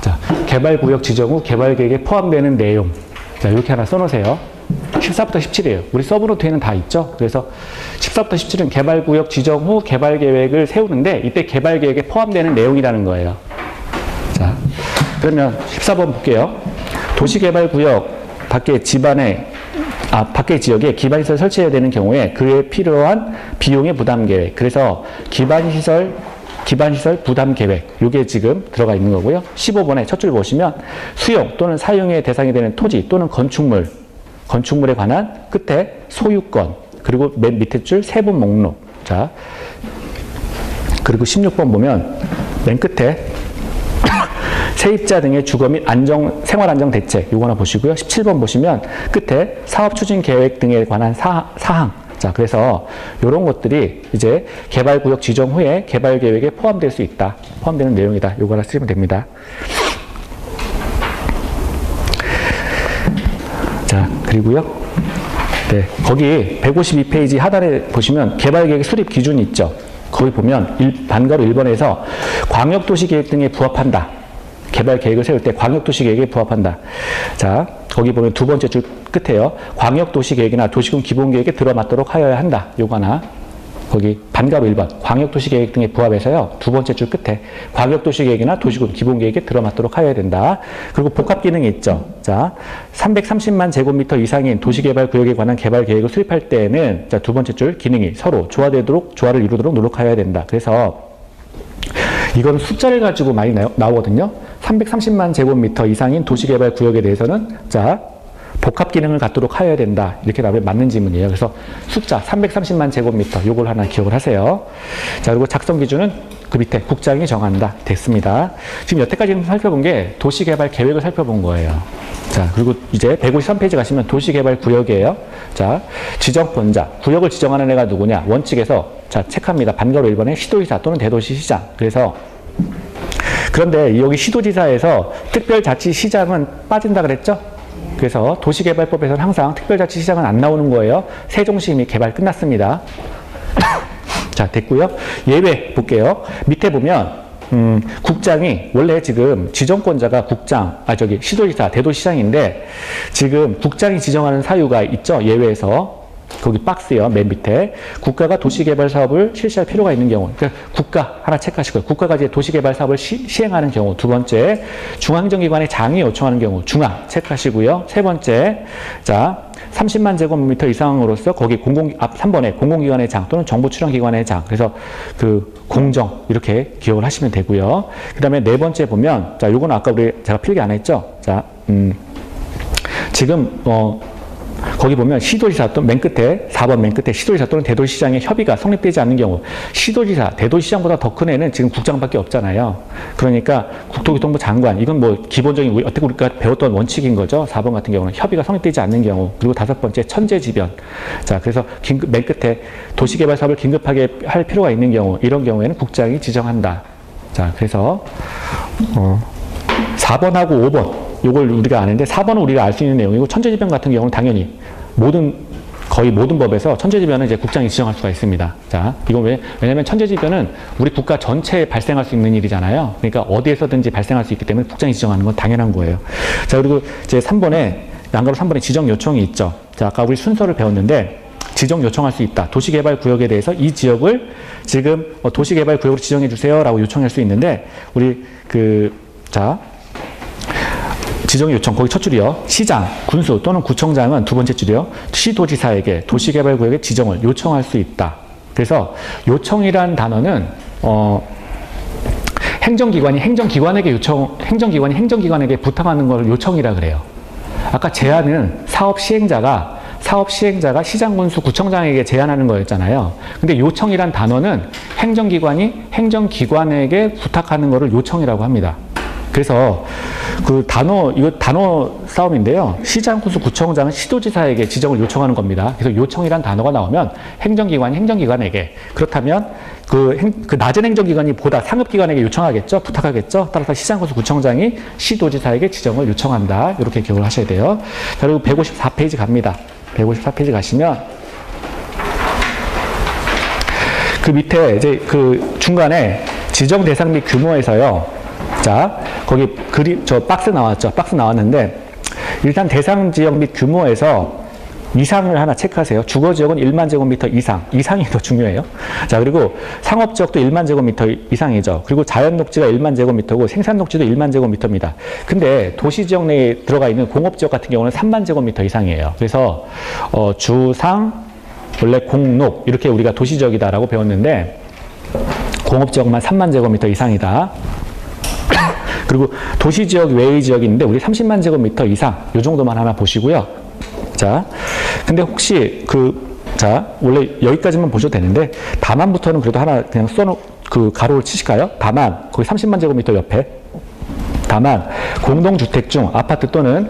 자, 개발구역 지정 후 개발계획에 포함되는 내용. 자, 이렇게 하나 써놓으세요. 14부터 17이에요. 우리 서브노트에는 다 있죠. 그래서 14부터 17은 개발구역 지정 후 개발계획을 세우는데 이때 개발계획에 포함되는 내용이라는 거예요. 자, 그러면 14번 볼게요. 도시개발구역 밖의 밖의 지역에 기반시설 설치해야 되는 경우에 그에 필요한 비용의 부담계획. 그래서 기반시설 부담계획. 이게 지금 들어가 있는 거고요. 15번에 첫 줄 보시면 수용 또는 사용의 대상이 되는 토지 또는 건축물에 관한 끝에 소유권, 그리고 맨 밑에 줄 세분 목록. 자, 그리고 16번 보면 맨 끝에 세입자 등의 주거 및 생활안정 대책 요거 하나 보시고요. 17번 보시면 끝에 사업 추진 계획 등에 관한 사항. 자, 그래서 이런 것들이 이제 개발구역 지정 후에 개발계획에 포함될 수 있다. 포함되는 내용이다. 요거 하나 쓰시면 됩니다. 자, 그리고요. 네, 거기 152페이지 하단에 보시면 개발계획 수립 기준이 있죠. 거기 보면 반가로 1번에서 광역도시계획 등에 부합한다. 개발계획을 세울 때 광역도시계획에 부합한다. 자, 거기 보면 두 번째 줄 끝에요. 광역도시계획이나 도시군 기본계획에 들어맞도록 하여야 한다. 요거 하나. 거기 반가로 1번 광역도시계획 등에 부합해서요. 두 번째 줄 끝에 광역도시계획이나 도시군 기본계획에 들어맞도록 하여야 된다. 그리고 복합기능이 있죠. 자, 330만 제곱미터 이상인 도시개발구역에 관한 개발계획을 수립할 때에는 자, 두 번째 줄 기능이 서로 조화를 이루도록 노력하여야 된다. 그래서 이건 숫자를 가지고 많이 나오거든요. 330만 제곱미터 이상인 도시개발구역에 대해서는 자, 복합 기능을 갖도록 하여야 된다. 이렇게 나오면 맞는 지문이에요. 그래서 숫자 330만 제곱미터 요걸 하나 기억을 하세요. 자, 그리고 작성 기준은 그 밑에 국장이 정한다. 됐습니다. 지금 여태까지 살펴본 게 도시개발 계획을 살펴본 거예요. 자, 그리고 이제 153페이지 가시면 도시개발구역이에요. 자, 지정권자, 구역을 지정하는 애가 누구냐? 원칙에서 자, 체크합니다. 반가로 1번에 시도지사 또는 대도시시장. 그래서 그런데 여기 시도지사에서 특별자치시장은 빠진다 그랬죠? 그래서 도시개발법에서는 항상 특별자치시장은 안 나오는 거예요. 세종시 이미 개발 끝났습니다. 자, 됐고요. 예외 볼게요. 밑에 보면 국장이 원래 지금 지정권자가 시도지사, 대도시장인데 지금 국장이 지정하는 사유가 있죠. 예외에서. 거기 박스요. 맨 밑에. 국가가 도시개발 사업을 실시할 필요가 있는 경우. 그러니까 국가 하나 체크하시고요. 국가가 이제 도시개발 사업을 시행하는 경우. 두 번째, 중앙행정기관의 장이 요청하는 경우. 중앙 체크하시고요. 세 번째, 자, 30만 제곱미터 이상으로서 거기 3번에 공공기관의 장 또는 정부 출연기관의 장. 그래서 그 공정 이렇게 기억을 하시면 되고요. 그 다음에 네 번째 보면 자, 요거는 아까 제가 필기 안 했죠. 자, 지금 거기 보면 시도지사 또는 맨 끝에 4번 맨 끝에 시도지사 또는 대도시장의 협의가 성립되지 않는 경우 시도지사, 대도시장보다 더 큰 애는 지금 국장밖에 없잖아요. 그러니까 국토교통부 장관 이건 뭐 기본적인 어떻게 우리가 배웠던 원칙인 거죠. 4번 같은 경우는 협의가 성립되지 않는 경우. 그리고 다섯 번째 천재지변. 자, 그래서 맨 끝에 도시개발 사업을 긴급하게 할 필요가 있는 경우 이런 경우에는 국장이 지정한다. 자, 그래서 4번하고 5번 요걸 우리가 아는데 4번은 우리가 알 수 있는 내용이고 천재지변 같은 경우는 당연히 모든 거의 모든 법에서 천재지변은 이제 국장이 지정할 수가 있습니다. 자, 이건 왜냐면 천재지변은 우리 국가 전체에 발생할 수 있는 일이잖아요. 그러니까 어디에서든지 발생할 수 있기 때문에 국장이 지정하는 건 당연한 거예요. 자, 그리고 이제 3번에, 양가로 3번에 지정 요청이 있죠. 자, 아까 우리 순서를 배웠는데, 지정 요청할 수 있다. 도시개발구역에 대해서 이 지역을 지금 도시개발구역으로 지정해 주세요 라고 요청할 수 있는데, 우리 지정 요청, 거기 첫 줄이요. 시장, 군수 또는 구청장은 두 번째 줄이요. 시도지사에게 도시개발구역의 지정을 요청할 수 있다. 그래서 요청이란 단어는 행정기관이 행정기관에게 부탁하는 걸 요청이라 그래요. 아까 제안은 사업 시행자가 시장, 군수, 구청장에게 제안하는 거였잖아요. 근데 요청이란 단어는 행정기관이 행정기관에게 부탁하는 거를 요청이라고 합니다. 그래서 이거 단어 싸움인데요. 시장, 군수, 구청장은 시도지사에게 지정을 요청하는 겁니다. 그래서 요청이란 단어가 나오면 행정기관이 행정기관에게, 그렇다면 그 낮은 행정기관이 보다 상급기관에게 요청하겠죠? 부탁하겠죠? 따라서 시장, 군수, 구청장이 시도지사에게 지정을 요청한다. 이렇게 기억을 하셔야 돼요. 자, 그리고 154페이지 갑니다. 154페이지 가시면 그 밑에 이제 그 중간에 지정 대상 및 규모에서요. 자, 거기 박스 나왔죠. 박스 나왔는데, 일단 대상 지역 및 규모에서 이상을 하나 체크하세요. 주거지역은 1만 제곱미터 이상. 이상이 더 중요해요. 자, 그리고 상업지역도 1만 제곱미터 이상이죠. 그리고 자연녹지가 1만 제곱미터고 생산녹지도 1만 제곱미터입니다. 근데 도시지역 내에 들어가 있는 공업지역 같은 경우는 3만 제곱미터 이상이에요. 그래서 주상, 원래 공녹 이렇게 우리가 도시지역이다라고 배웠는데, 공업지역만 3만 제곱미터 이상이다. 그리고 도시지역 외의 지역이 있는데 우리 30만 제곱미터 이상 이 정도만 하나 보시고요. 자, 근데 혹시 원래 여기까지만 보셔도 되는데, 다만부터는 그래도 하나 그냥 가로를 치실까요? 다만 거기 30만 제곱미터 옆에 다만 공동주택 중 아파트 또는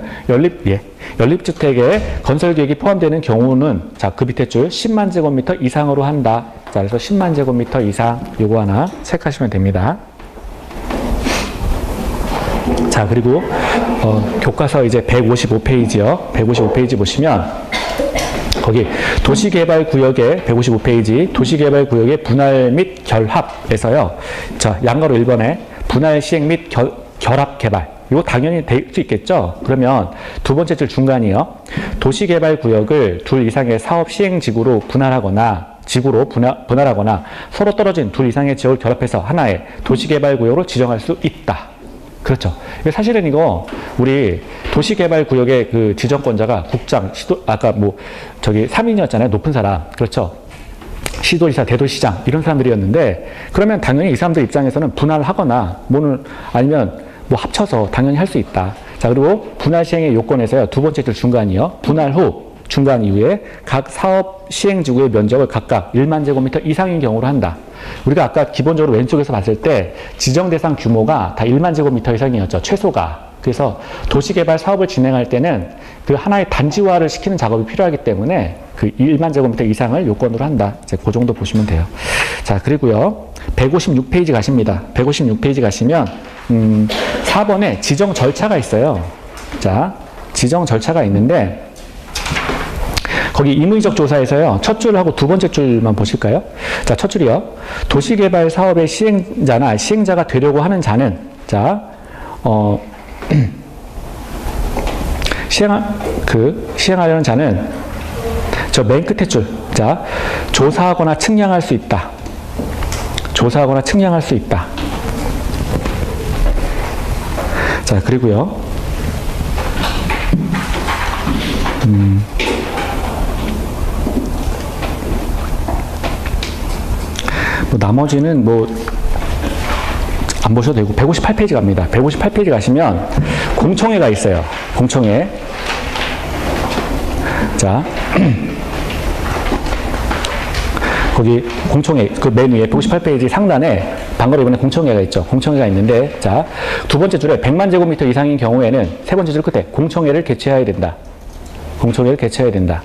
연립주택의 건설 계획이 포함되는 경우는, 자, 그 밑에 줄 10만 제곱미터 이상으로 한다. 자, 그래서 10만 제곱미터 이상 요거 하나 체크하시면 됩니다. 자, 그리고 교과서 이제 155페이지요. 155페이지 보시면 거기 도시개발구역의 155페이지 도시개발구역의 분할 및 결합에서요. 자, 양가로 1번에 분할 시행 및 결합 개발. 이거 당연히 될 수 있겠죠. 그러면 두 번째 줄 중간이요. 도시개발구역을 둘 이상의 사업 시행지구로 분할하거나 서로 떨어진 둘 이상의 지역을 결합해서 하나의 도시개발구역으로 지정할 수 있다. 그렇죠. 사실은 이거 우리 도시개발구역의 그 지정권자가 국장, 아까 3인이었잖아요. 높은 사람. 그렇죠. 시도지사, 대도시장 이런 사람들이었는데, 그러면 당연히 이 사람들 입장에서는 분할하거나 아니면 합쳐서 당연히 할 수 있다. 자, 그리고 분할 시행의 요건에서요. 두 번째 줄 중간이요. 분할 후 중간 이후에 각 사업 시행지구의 면적을 각각 1만 제곱미터 이상인 경우로 한다. 우리가 아까 기본적으로 왼쪽에서 봤을 때 지정 대상 규모가 다 1만 제곱미터 이상이었죠. 최소가. 그래서 도시개발 사업을 진행할 때는 그 하나의 단지화를 시키는 작업이 필요하기 때문에 그 1만 제곱미터 이상을 요건으로 한다. 이제 그 정도 보시면 돼요. 자, 그리고요. 156페이지 가십니다. 156페이지 가시면 4번에 지정 절차가 있어요. 자, 지정 절차가 있는데, 거기 임의적 조사에서요. 첫 줄하고 두 번째 줄만 보실까요? 자, 첫 줄이요. 도시개발 사업의 시행자나 시행자가 되려고 하는 자는, 자, 시행하려는 자는 저 맨 끝에 줄, 자, 조사하거나 측량할 수 있다. 조사하거나 측량할 수 있다. 자, 그리고요. 나머지는 안 보셔도 되고 158페이지 갑니다. 158페이지 가시면 공청회가 있어요. 공청회. 자, 거기 공청회 그 맨 위에 158페이지 상단에 방금 이번에 공청회가 있죠. 공청회가 있는데, 자, 두 번째 줄에 100만 제곱미터 이상인 경우에는 세 번째 줄 끝에 공청회를 개최해야 된다. 공청회를 개최해야 된다.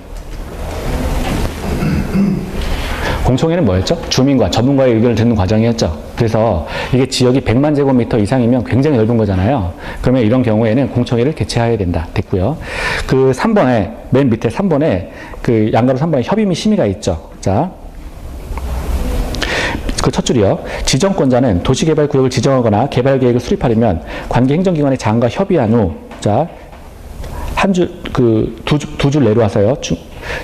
공청회는 뭐였죠? 주민과 전문가의 의견을 듣는 과정이었죠. 그래서 이게 지역이 100만 제곱미터 이상이면 굉장히 넓은 거잖아요. 그러면 이런 경우에는 공청회를 개최해야 된다. 됐고요. 그 3번에, 맨 밑에 3번에 그 양가로 3번에 협의 및 심의가 있죠. 자. 그 첫 줄이요. 지정권자는 도시개발구역을 지정하거나 개발계획을 수립하려면 관계 행정기관의 장과 협의한 후, 자, 두 줄 내려와서요.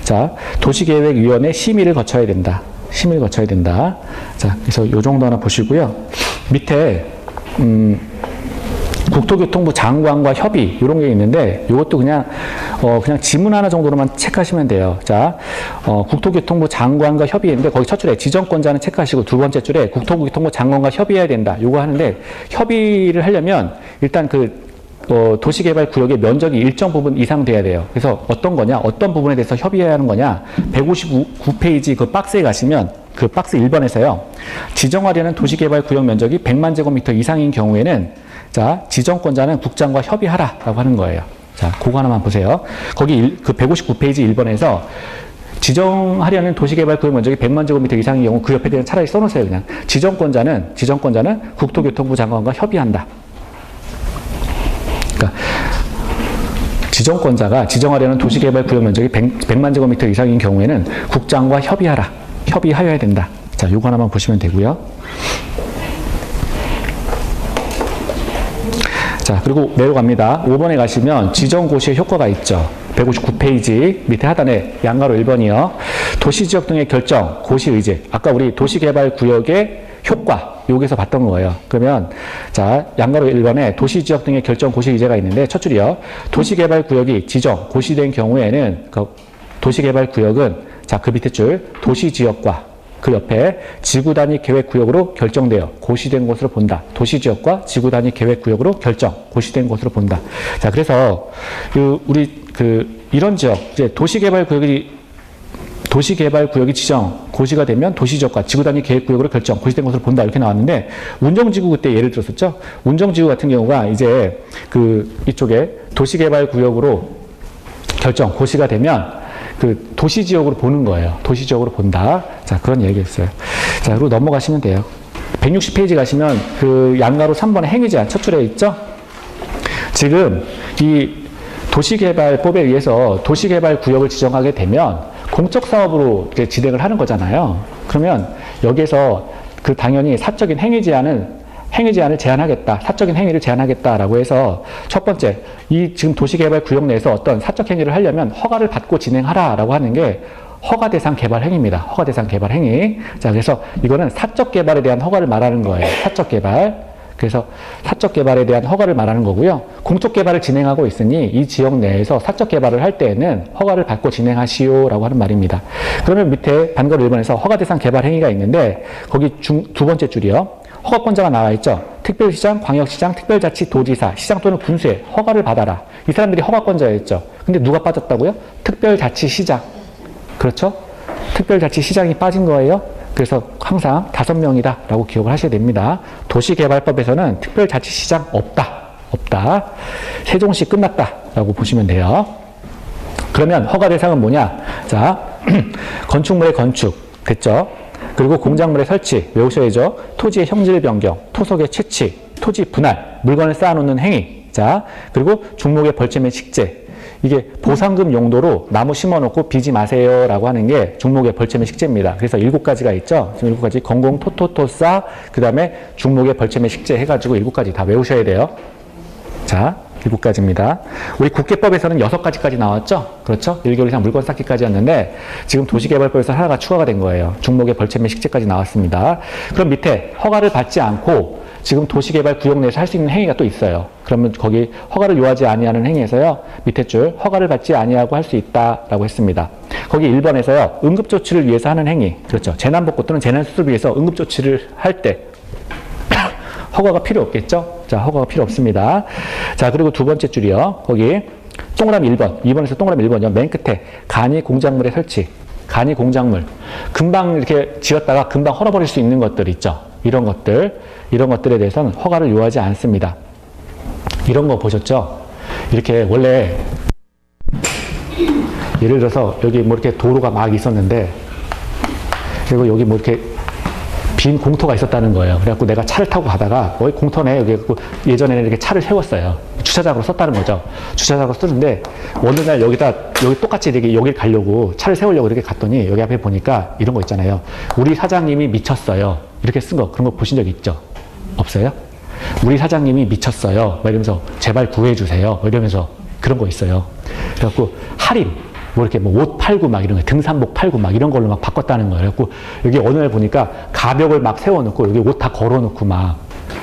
자, 도시계획위원회 심의를 거쳐야 된다. 심의를 거쳐야 된다. 자, 그래서 요 정도 하나 보시고요. 밑에, 국토교통부 장관과 협의, 이런 게 있는데, 이것도 그냥 지문 하나 정도로만 체크하시면 돼요. 자, 국토교통부 장관과 협의인데, 거기 첫 줄에 지정권자는 체크하시고, 두 번째 줄에 국토교통부 장관과 협의해야 된다. 요거 하는데, 협의를 하려면, 일단 도시개발 구역의 면적이 일정 부분 이상 돼야 돼요. 그래서 어떤 거냐, 어떤 부분에 대해서 협의해야 하는 거냐, 159페이지 그 박스에 가시면, 그 박스 1번에서요, 지정하려는 도시개발 구역 면적이 100만 제곱미터 이상인 경우에는 자, 지정권자는 국장과 협의하라라고 하는 거예요. 자, 그거 하나만 보세요. 거기 그 159페이지 1번에서 지정하려는 도시개발 구역 면적이 100만 제곱미터 이상인 경우 그 옆에 대한 차라리 써놓으세요. 그냥 지정권자는 국토교통부 장관과 협의한다. 그러니까 지정권자가 지정하려는 도시개발 구역 면적이 100만 제곱미터 이상인 경우에는 국장과 협의하여야 된다. 자, 요거 하나만 보시면 되고요. 자, 그리고 내려갑니다. 5번에 가시면 지정고시의 효과가 있죠. 159페이지 밑에 하단에 양가로 1번이요. 도시지역 등의 결정, 고시의제. 아까 우리 도시개발구역의 효과, 여기서 봤던 거예요. 그러면 자, 양가로 1번에 도시지역 등의 결정, 고시의제가 있는데 첫 줄이요. 도시개발구역이 지정, 고시된 경우에는 도시개발구역은 자, 그 밑에 줄 도시지역과 그 옆에 지구단위 계획구역으로 결정되어 고시된 곳으로 본다. 도시지역과 지구단위 계획구역으로 결정, 고시된 곳으로 본다. 자, 그래서 이런 지역, 이제 도시개발구역이 지정, 고시가 되면 도시지역과 지구단위 계획구역으로 결정, 고시된 곳으로 본다. 이렇게 나왔는데, 운정지구 그때 예를 들었었죠? 운정지구 같은 경우가 이제 이쪽에 도시개발구역으로 결정, 고시가 되면 도시지역으로 보는 거예요. 도시지역으로 본다. 자, 그런 얘기였어요. 자, 그리고 넘어가시면 돼요. 160페이지 가시면 양가로 3번의 행위제한 첫 줄에 있죠? 지금 이 도시개발법에 의해서 도시개발구역을 지정하게 되면 공적사업으로 이제 진행을 하는 거잖아요. 그러면 여기에서 당연히 사적인 행위제한을 제한하겠다. 사적인 행위를 제한하겠다라고 해서 첫 번째, 이 지금 도시개발 구역 내에서 어떤 사적 행위를 하려면 허가를 받고 진행하라라고 하는 게 허가 대상 개발 행위입니다. 허가 대상 개발 행위. 자, 그래서 이거는 사적 개발에 대한 허가를 말하는 거예요. 사적 개발. 그래서 사적 개발에 대한 허가를 말하는 거고요. 공적 개발을 진행하고 있으니 이 지역 내에서 사적 개발을 할 때에는 허가를 받고 진행하시오라고 하는 말입니다. 그러면 밑에 반가로 1번에서 허가 대상 개발 행위가 있는데 거기 두 번째 줄이요. 허가권자가 나와 있죠. 특별시장, 광역시장, 특별자치, 도지사, 시장 또는 군수에 허가를 받아라. 이 사람들이 허가권자였죠. 근데 누가 빠졌다고요? 특별자치시장. 그렇죠? 특별자치시장이 빠진 거예요. 그래서 항상 5명이다 라고 기억을 하셔야 됩니다. 도시개발법에서는 특별자치시장 없다. 세종시 끝났다 라고 보시면 돼요. 그러면 허가 대상은 뭐냐? 자, 건축물의 건축 됐죠? 그리고 공작물의 설치 외우셔야죠. 토지의 형질 변경, 토속의 채취, 토지 분할, 물건을 쌓아놓는 행위. 자, 그리고 중목의 벌채 및 식재. 이게 보상금 용도로 나무 심어놓고 비지 마세요라고 하는 게 중목의 벌채 및 식재입니다. 그래서 7가지가 있죠. 지금 7가지 건공, 토토토싸, 그 다음에 중목의 벌채 및 식재 해가지고 7가지 다 외우셔야 돼요. 자, 7가지입니다. 우리 국계법에서는 6가지까지 나왔죠? 그렇죠? 1개월 이상 물건 쌓기까지였는데 지금 도시개발법에서 하나가 추가가 된 거예요. 중목의 벌채 및 식재까지 나왔습니다. 그럼 밑에 허가를 받지 않고 지금 도시개발 구역 내에서 할 수 있는 행위가 또 있어요. 그러면 거기 허가를 요하지 아니하는 행위에서요. 밑에 줄 허가를 받지 아니하고 할 수 있다라고 했습니다. 거기 1번에서요. 응급조치를 위해서 하는 행위. 그렇죠. 재난복구 또는 재난수습을 위해서 응급조치를 할 때 허가가 필요 없겠죠? 자, 허가가 필요 없습니다. 자, 그리고 두 번째 줄이요. 거기 동그라미 1번, 2번에서 동그라미 1번이요. 맨 끝에 간이 공작물의 설치. 간이 공작물. 금방 이렇게 지었다가 금방 헐어버릴 수 있는 것들 있죠. 이런 것들에 대해서는 허가를 요하지 않습니다. 이런 거 보셨죠? 이렇게 원래 예를 들어서 여기 뭐 이렇게 도로가 막 있었는데 그리고 여기 뭐 이렇게 빈 공터가 있었다는 거예요. 그래갖고 내가 차를 타고 가다가 공터네 여기 예전에는 이렇게 차를 세웠어요. 주차장으로 썼다는 거죠. 주차장으로 쓰는데 어느 날 여기 똑같이 이렇게 여길 가려고 차를 세우려고 이렇게 갔더니 여기 앞에 보니까 이런 거 있잖아요. 우리 사장님이 미쳤어요. 이렇게 쓴 거 그런 거 보신 적 있죠? 없어요? 우리 사장님이 미쳤어요. 이러면서 제발 구해주세요. 이러면서 그런 거 있어요. 그래갖고 할인 뭐 이렇게 뭐 옷 팔고 막 이런 거, 등산복 팔고 막 이런 걸로 막 바꿨다는 거예요. 그래갖고 여기 어느 날 보니까 가벽을 막 세워놓고 여기 옷 다 걸어놓고 막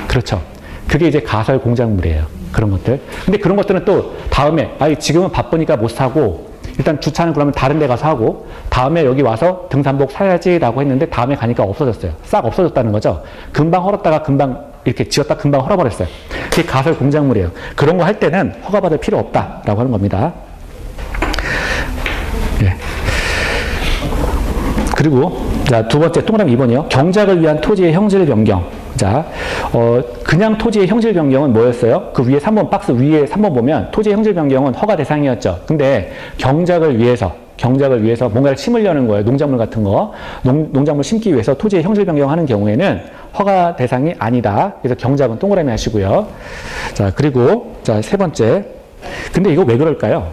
그렇죠. 그게 이제 가설 공작물이에요. 그런 것들. 근데 그런 것들은 또 다음에 지금은 바쁘니까 못 사고 일단 주차는 그러면 다른 데 가서 하고 다음에 여기 와서 등산복 사야지라고 했는데 다음에 가니까 없어졌어요. 싹 없어졌다는 거죠. 금방 헐었다가 금방 이렇게 지었다 금방 헐어버렸어요. 그게 가설 공작물이에요. 그런 거 할 때는 허가받을 필요 없다라고 하는 겁니다. 예. 그리고 자, 두 번째 동그라미 2번이요. 경작을 위한 토지의 형질 변경. 자, 그냥 토지의 형질 변경은 뭐였어요? 그 위에 3번 박스 위에 3번 보면 토지의 형질 변경은 허가 대상이었죠. 근데 경작을 위해서 뭔가를 심으려는 거예요. 농작물 같은 거. 농작물 심기 위해서 토지의 형질 변경하는 경우에는 허가 대상이 아니다. 그래서 경작은 동그라미 하시고요. 자, 그리고 자, 세 번째. 근데 이거 왜 그럴까요?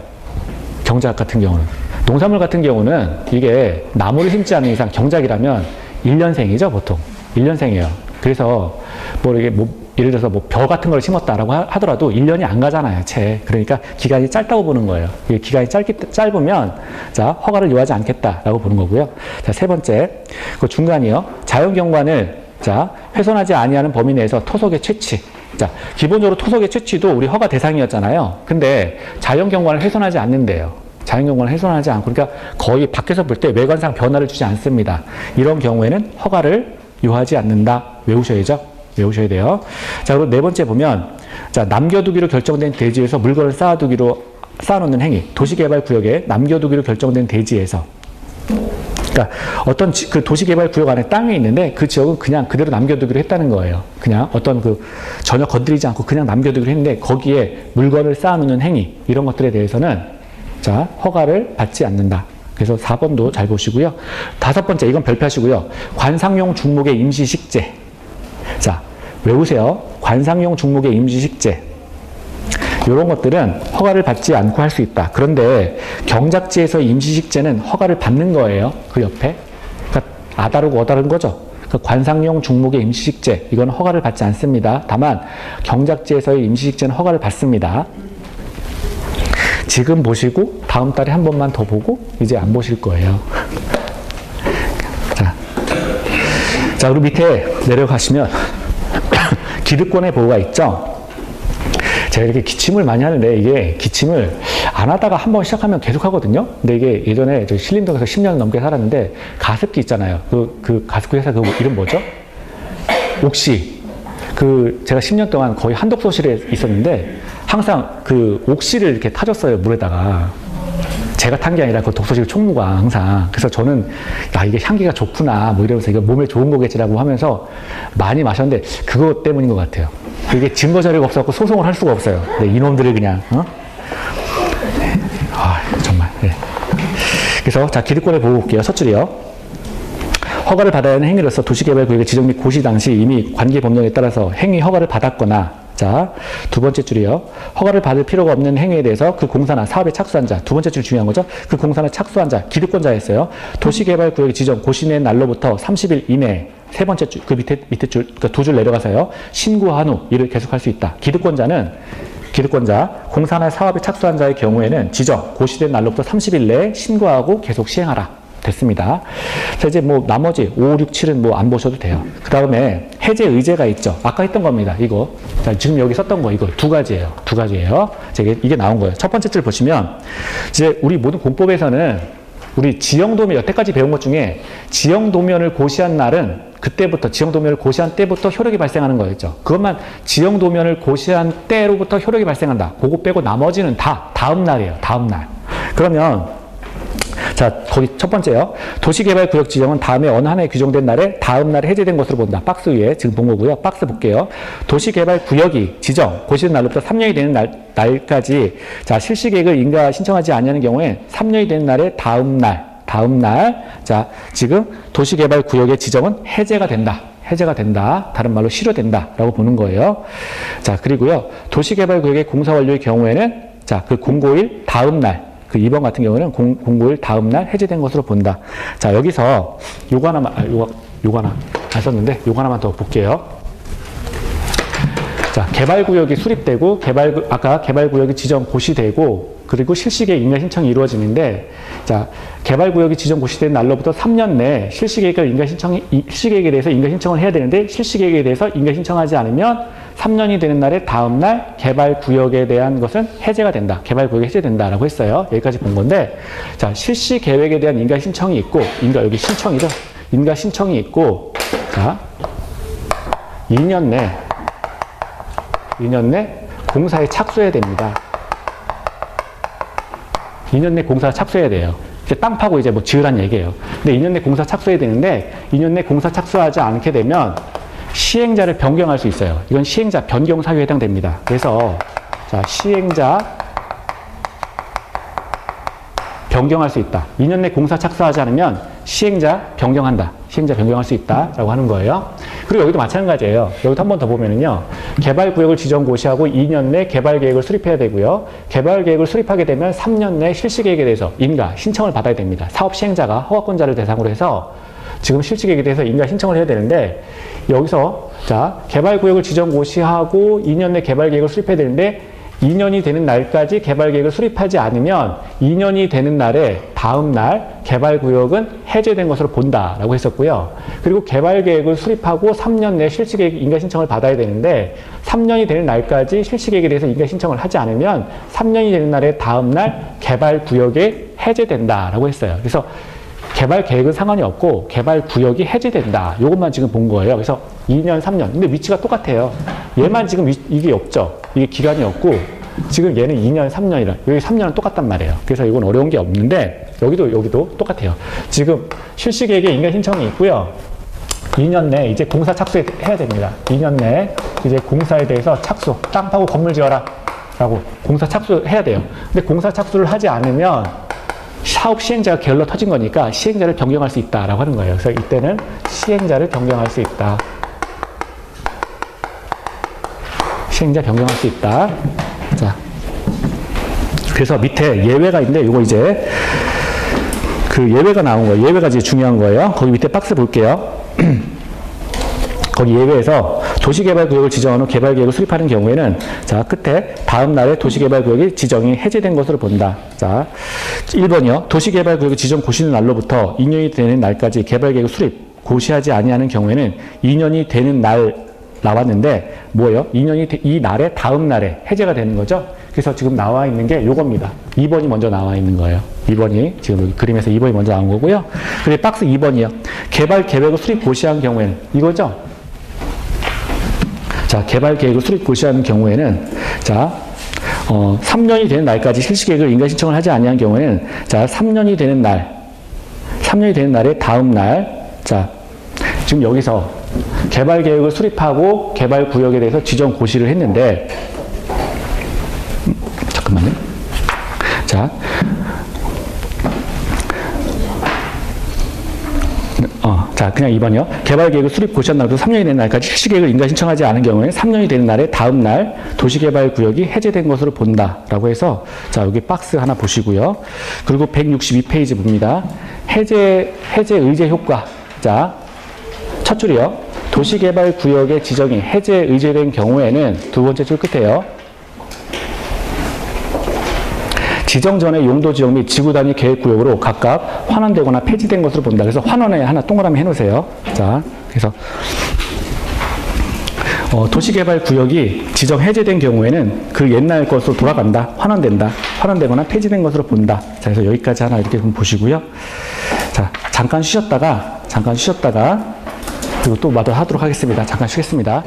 경작 같은 경우는. 농산물 같은 경우는 이게 나무를 심지 않는 이상 경작이라면 1년생이죠, 보통. 1년생이에요. 그래서 뭐 이게 뭐 예를 들어서 뭐 벼 같은 걸 심었다라고 하더라도 1년이 안 가잖아요, 채. 그러니까 기간이 짧다고 보는 거예요. 기간이 짧으면 자, 허가를 요하지 않겠다라고 보는 거고요. 자, 세 번째. 그 중간이요. 자연경관을 자, 훼손하지 아니하는 범위 내에서 토속의 채취. 자, 기본적으로 토속의 채취도 우리 허가 대상이었잖아요. 근데 자연경관을 훼손하지 않는데요. 자연경관을 훼손하지 않고, 그러니까 거의 밖에서 볼 때 외관상 변화를 주지 않습니다. 이런 경우에는 허가를 요하지 않는다. 외우셔야죠. 외우셔야 돼요. 자, 그리고 네 번째 보면, 자, 남겨두기로 결정된 대지에서 물건을 쌓아놓는 행위. 도시개발구역에 남겨두기로 결정된 대지에서. 그러니까 어떤 그 도시개발구역 안에 땅이 있는데 그 지역은 그냥 그대로 남겨두기로 했다는 거예요. 그냥 어떤 그 전혀 건드리지 않고 그냥 남겨두기로 했는데 거기에 물건을 쌓아놓는 행위. 이런 것들에 대해서는 자, 허가를 받지 않는다. 그래서 4번도 잘 보시고요. 다섯 번째, 이건 별표하시고요. 관상용 중목의 임시식재. 자, 외우세요. 관상용 중목의 임시식재. 이런 것들은 허가를 받지 않고 할 수 있다. 그런데 경작지에서 임시식재는 허가를 받는 거예요. 그 옆에. 그러니까 아다르고 어다른 거죠. 그 관상용 중목의 임시식재. 이건 허가를 받지 않습니다. 다만 경작지에서의 임시식재는 허가를 받습니다. 지금 보시고 다음 달에 한 번만 더 보고 이제 안 보실 거예요. 자, 그리고 밑에 내려가시면 기득권의 보호가 있죠. 제가 이렇게 기침을 많이 하는데 이게 기침을 안 하다가 한 번 시작하면 계속 하거든요. 근데 이게 예전에 저 신림동에서 10년 넘게 살았는데 가습기 있잖아요. 그 가습기 회사 그 이름 뭐죠? 옥시. 제가 10년 동안 거의 한독서실에 있었는데 항상 그 옥시를 이렇게 타줬어요, 물에다가. 제가 탄 게 아니라 그 독서실 총무가 항상. 그래서 저는 이게 향기가 좋구나 뭐 이러면서 이거 몸에 좋은 거겠지라고 하면서 많이 마셨는데 그것 때문인 것 같아요. 이게 증거 자료가 없어서 소송을 할 수가 없어요. 네, 이놈들을 그냥 정말. 네. 그래서 자, 기득권을 보고 볼게요. 첫 줄이요. 허가를 받아야 하는 행위로서 도시개발구역의 지정 및 고시 당시 이미 관계 법령에 따라서 행위 허가를 받았거나. 자, 두 번째 줄이요. 허가를 받을 필요가 없는 행위에 대해서 그 공사나 사업에 착수한 자. 두 번째 줄 중요한 거죠. 그 공사나 착수한 자, 기득권자였어요. 도시개발구역의 지정 고시낸 날로부터 30일 이내에 세 번째 줄, 그 밑에 줄, 그러니까 두 줄 내려가서요. 신고한 후 일을 계속할 수 있다. 기득권자, 공사나 사업에 착수한 자의 경우에는 지정, 고시된 날로부터 30일 내에 신고하고 계속 시행하라. 됐습니다. 자, 이제 뭐 나머지 5, 6, 7은 뭐 안 보셔도 돼요. 그 다음에 해제 의제가 있죠. 아까 했던 겁니다. 이거. 자, 지금 여기 썼던 거 이거 두 가지예요. 두 가지예요. 이게 나온 거예요. 첫 번째 줄 보시면 이제 우리 모든 공법에서는 우리 지형도면 여태까지 배운 것 중에 지형도면을 고시한 날은 그때부터 지형도면을 고시한 때부터 효력이 발생하는 거였죠. 그것만 지형도면을 고시한 때로부터 효력이 발생한다. 그거 빼고 나머지는 다 다음 날이에요. 다음 날. 그러면 자, 거기 첫 번째요. 도시개발구역 지정은 다음에 어느 하나에 규정된 날에 다음 날에 해제된 것으로 본다. 박스 위에 지금 본 거고요. 박스 볼게요. 도시개발구역이 지정, 고시된 날로부터 3년이 되는 날까지 자, 실시계획을 인가 신청하지 않냐는 경우에 3년이 되는 날에 다음 다음 날, 자, 지금 도시개발구역의 지정은 해제가 된다. 해제가 된다. 다른 말로 실효된다라고 보는 거예요. 자, 그리고요. 도시개발구역의 공사 완료의 경우에는 자, 그 공고일 다음 날, 그 2번 같은 경우는 공고일 다음 날 해제된 것으로 본다. 자, 여기서 요거 하나만, 요거 하나 안 썼는데 요거 하나만 더 볼게요. 자, 개발구역이 수립되고 아까 개발구역이 지정 고시되고 그리고 실시계획 인가 신청이 이루어지는데 자, 개발구역이 지정 고시된 날로부터 3년 내에 실시계획에 대해서 인가 신청을 해야 되는데 실시계획에 대해서 인가 신청하지 않으면 3년이 되는 날에 다음 날 개발구역에 대한 것은 해제가 된다. 개발구역이 해제된다라고 했어요. 여기까지 본 건데 자, 실시계획에 대한 인가 신청이 있고 여기 신청이죠. 인가 신청이 있고 자, 2년 내 공사에 착수해야 됩니다. 2년 내 공사 착수해야 돼요. 이제 땅 파고 이제 뭐 지으란 얘기예요. 근데 2년 내 공사 착수해야 되는데 2년 내 공사 착수하지 않게 되면 시행자를 변경할 수 있어요. 이건 시행자 변경 사유에 해당됩니다. 그래서 자, 시행자 변경할 수 있다. 2년 내 공사 착수하지 않으면 시행자 변경한다. 시행자 변경할 수 있다라고 하는 거예요. 그리고 여기도 마찬가지예요. 여기도 한 번 더 보면은요. 개발구역을 지정 고시하고 2년 내 개발계획을 수립해야 되고요. 개발계획을 수립하게 되면 3년 내 실시계획에 대해서 인가 신청을 받아야 됩니다. 사업 시행자가 허가권자를 대상으로 해서 지금 실시계획에 대해서 인가 신청을 해야 되는데 여기서 자, 개발구역을 지정 고시하고 2년 내 개발계획을 수립해야 되는데 2년이 되는 날까지 개발계획을 수립하지 않으면 2년이 되는 날에 다음 날 개발구역은 해제된 것으로 본다라고 했었고요. 그리고 개발계획을 수립하고 3년 내 실시계획 인가 신청을 받아야 되는데 3년이 되는 날까지 실시계획에 대해서 인가 신청을 하지 않으면 3년이 되는 날에 다음 날 개발구역이 해제된다라고 했어요. 그래서 개발계획은 상관이 없고 개발구역이 해제된다. 이것만 지금 본 거예요. 그래서 2년, 3년. 근데 위치가 똑같아요. 얘만 지금 이게 없죠. 이게 기간이 없고 지금 얘는 2년, 3년이라 여기 3년은 똑같단 말이에요. 그래서 이건 어려운 게 없는데 여기도 똑같아요. 지금 실시계획에 인가 신청이 있고요. 2년 내에 이제 공사 착수해야 됩니다. 2년 내에 이제 공사에 대해서 착수, 땅 파고 건물 지어라 라고 공사 착수해야 돼요. 근데 공사 착수를 하지 않으면 사업 시행자가 게을러 터진 거니까 시행자를 변경할 수 있다라고 하는 거예요. 그래서 이때는 시행자를 변경할 수 있다. 시행자 변경할 수 있다. 자, 그래서 밑에 예외가 있는데 이거 이제 그 예외가 나온 거예요. 예외가 이제 중요한 거예요. 거기 밑에 박스 볼게요. 거기 예외에서 도시개발구역을 지정한 후 개발계획을 수립하는 경우에는 자, 끝에 다음 날에 도시개발구역이 지정이 해제된 것으로 본다. 자, 1번이요. 도시개발구역이 지정 고시는 날로부터 2년이 되는 날까지 개발계획을 수립, 고시하지 아니하는 경우에는 2년이 되는 날 나왔는데 뭐예요? 2년이 이 날에 다음 날에 해제가 되는 거죠. 그래서 지금 나와 있는 게 요겁니다. 2번이 먼저 나와 있는 거예요. 2번이 지금 여기 그림에서 2번이 먼저 나온 거고요. 그리고 박스 2번이요. 개발계획을 수립 고시한 경우에는 이거죠. 자, 개발계획을 수립 고시하는 경우에는 자, 3년이 되는 날까지 실시계획을 인가 신청을 하지 아니한 경우에는 자, 3년이 되는 날에 다음 날 자, 지금 여기서 개발계획을 수립하고 개발구역에 대해서 지정 고시를 했는데 잠깐만요. 자, 자, 그냥 2번이요. 개발계획을 수립 고시한 날부터 3년이 되는 날까지 실시계획을 인가 신청하지 않은 경우에 3년이 되는 날에 다음 날 도시개발구역이 해제된 것으로 본다라고 해서 자, 여기 박스 하나 보시고요. 그리고 162페이지 봅니다. 해제 의제 효과. 자, 첫 줄이요. 도시개발구역의 지정이 해제 의제된 경우에는 두 번째 줄 끝에요. 지정 전의 용도 지역 및 지구 단위 계획구역으로 각각 환원되거나 폐지된 것으로 본다. 그래서 환원에 하나 동그라미 해놓으세요. 자, 그래서 도시개발구역이 지정 해제된 경우에는 그 옛날 것으로 돌아간다. 환원된다. 환원되거나 폐지된 것으로 본다. 자, 그래서 여기까지 하나 이렇게 좀 보시고요. 자, 잠깐 쉬었다가 그리고 또 마저 하도록 하겠습니다. 잠깐 쉬겠습니다.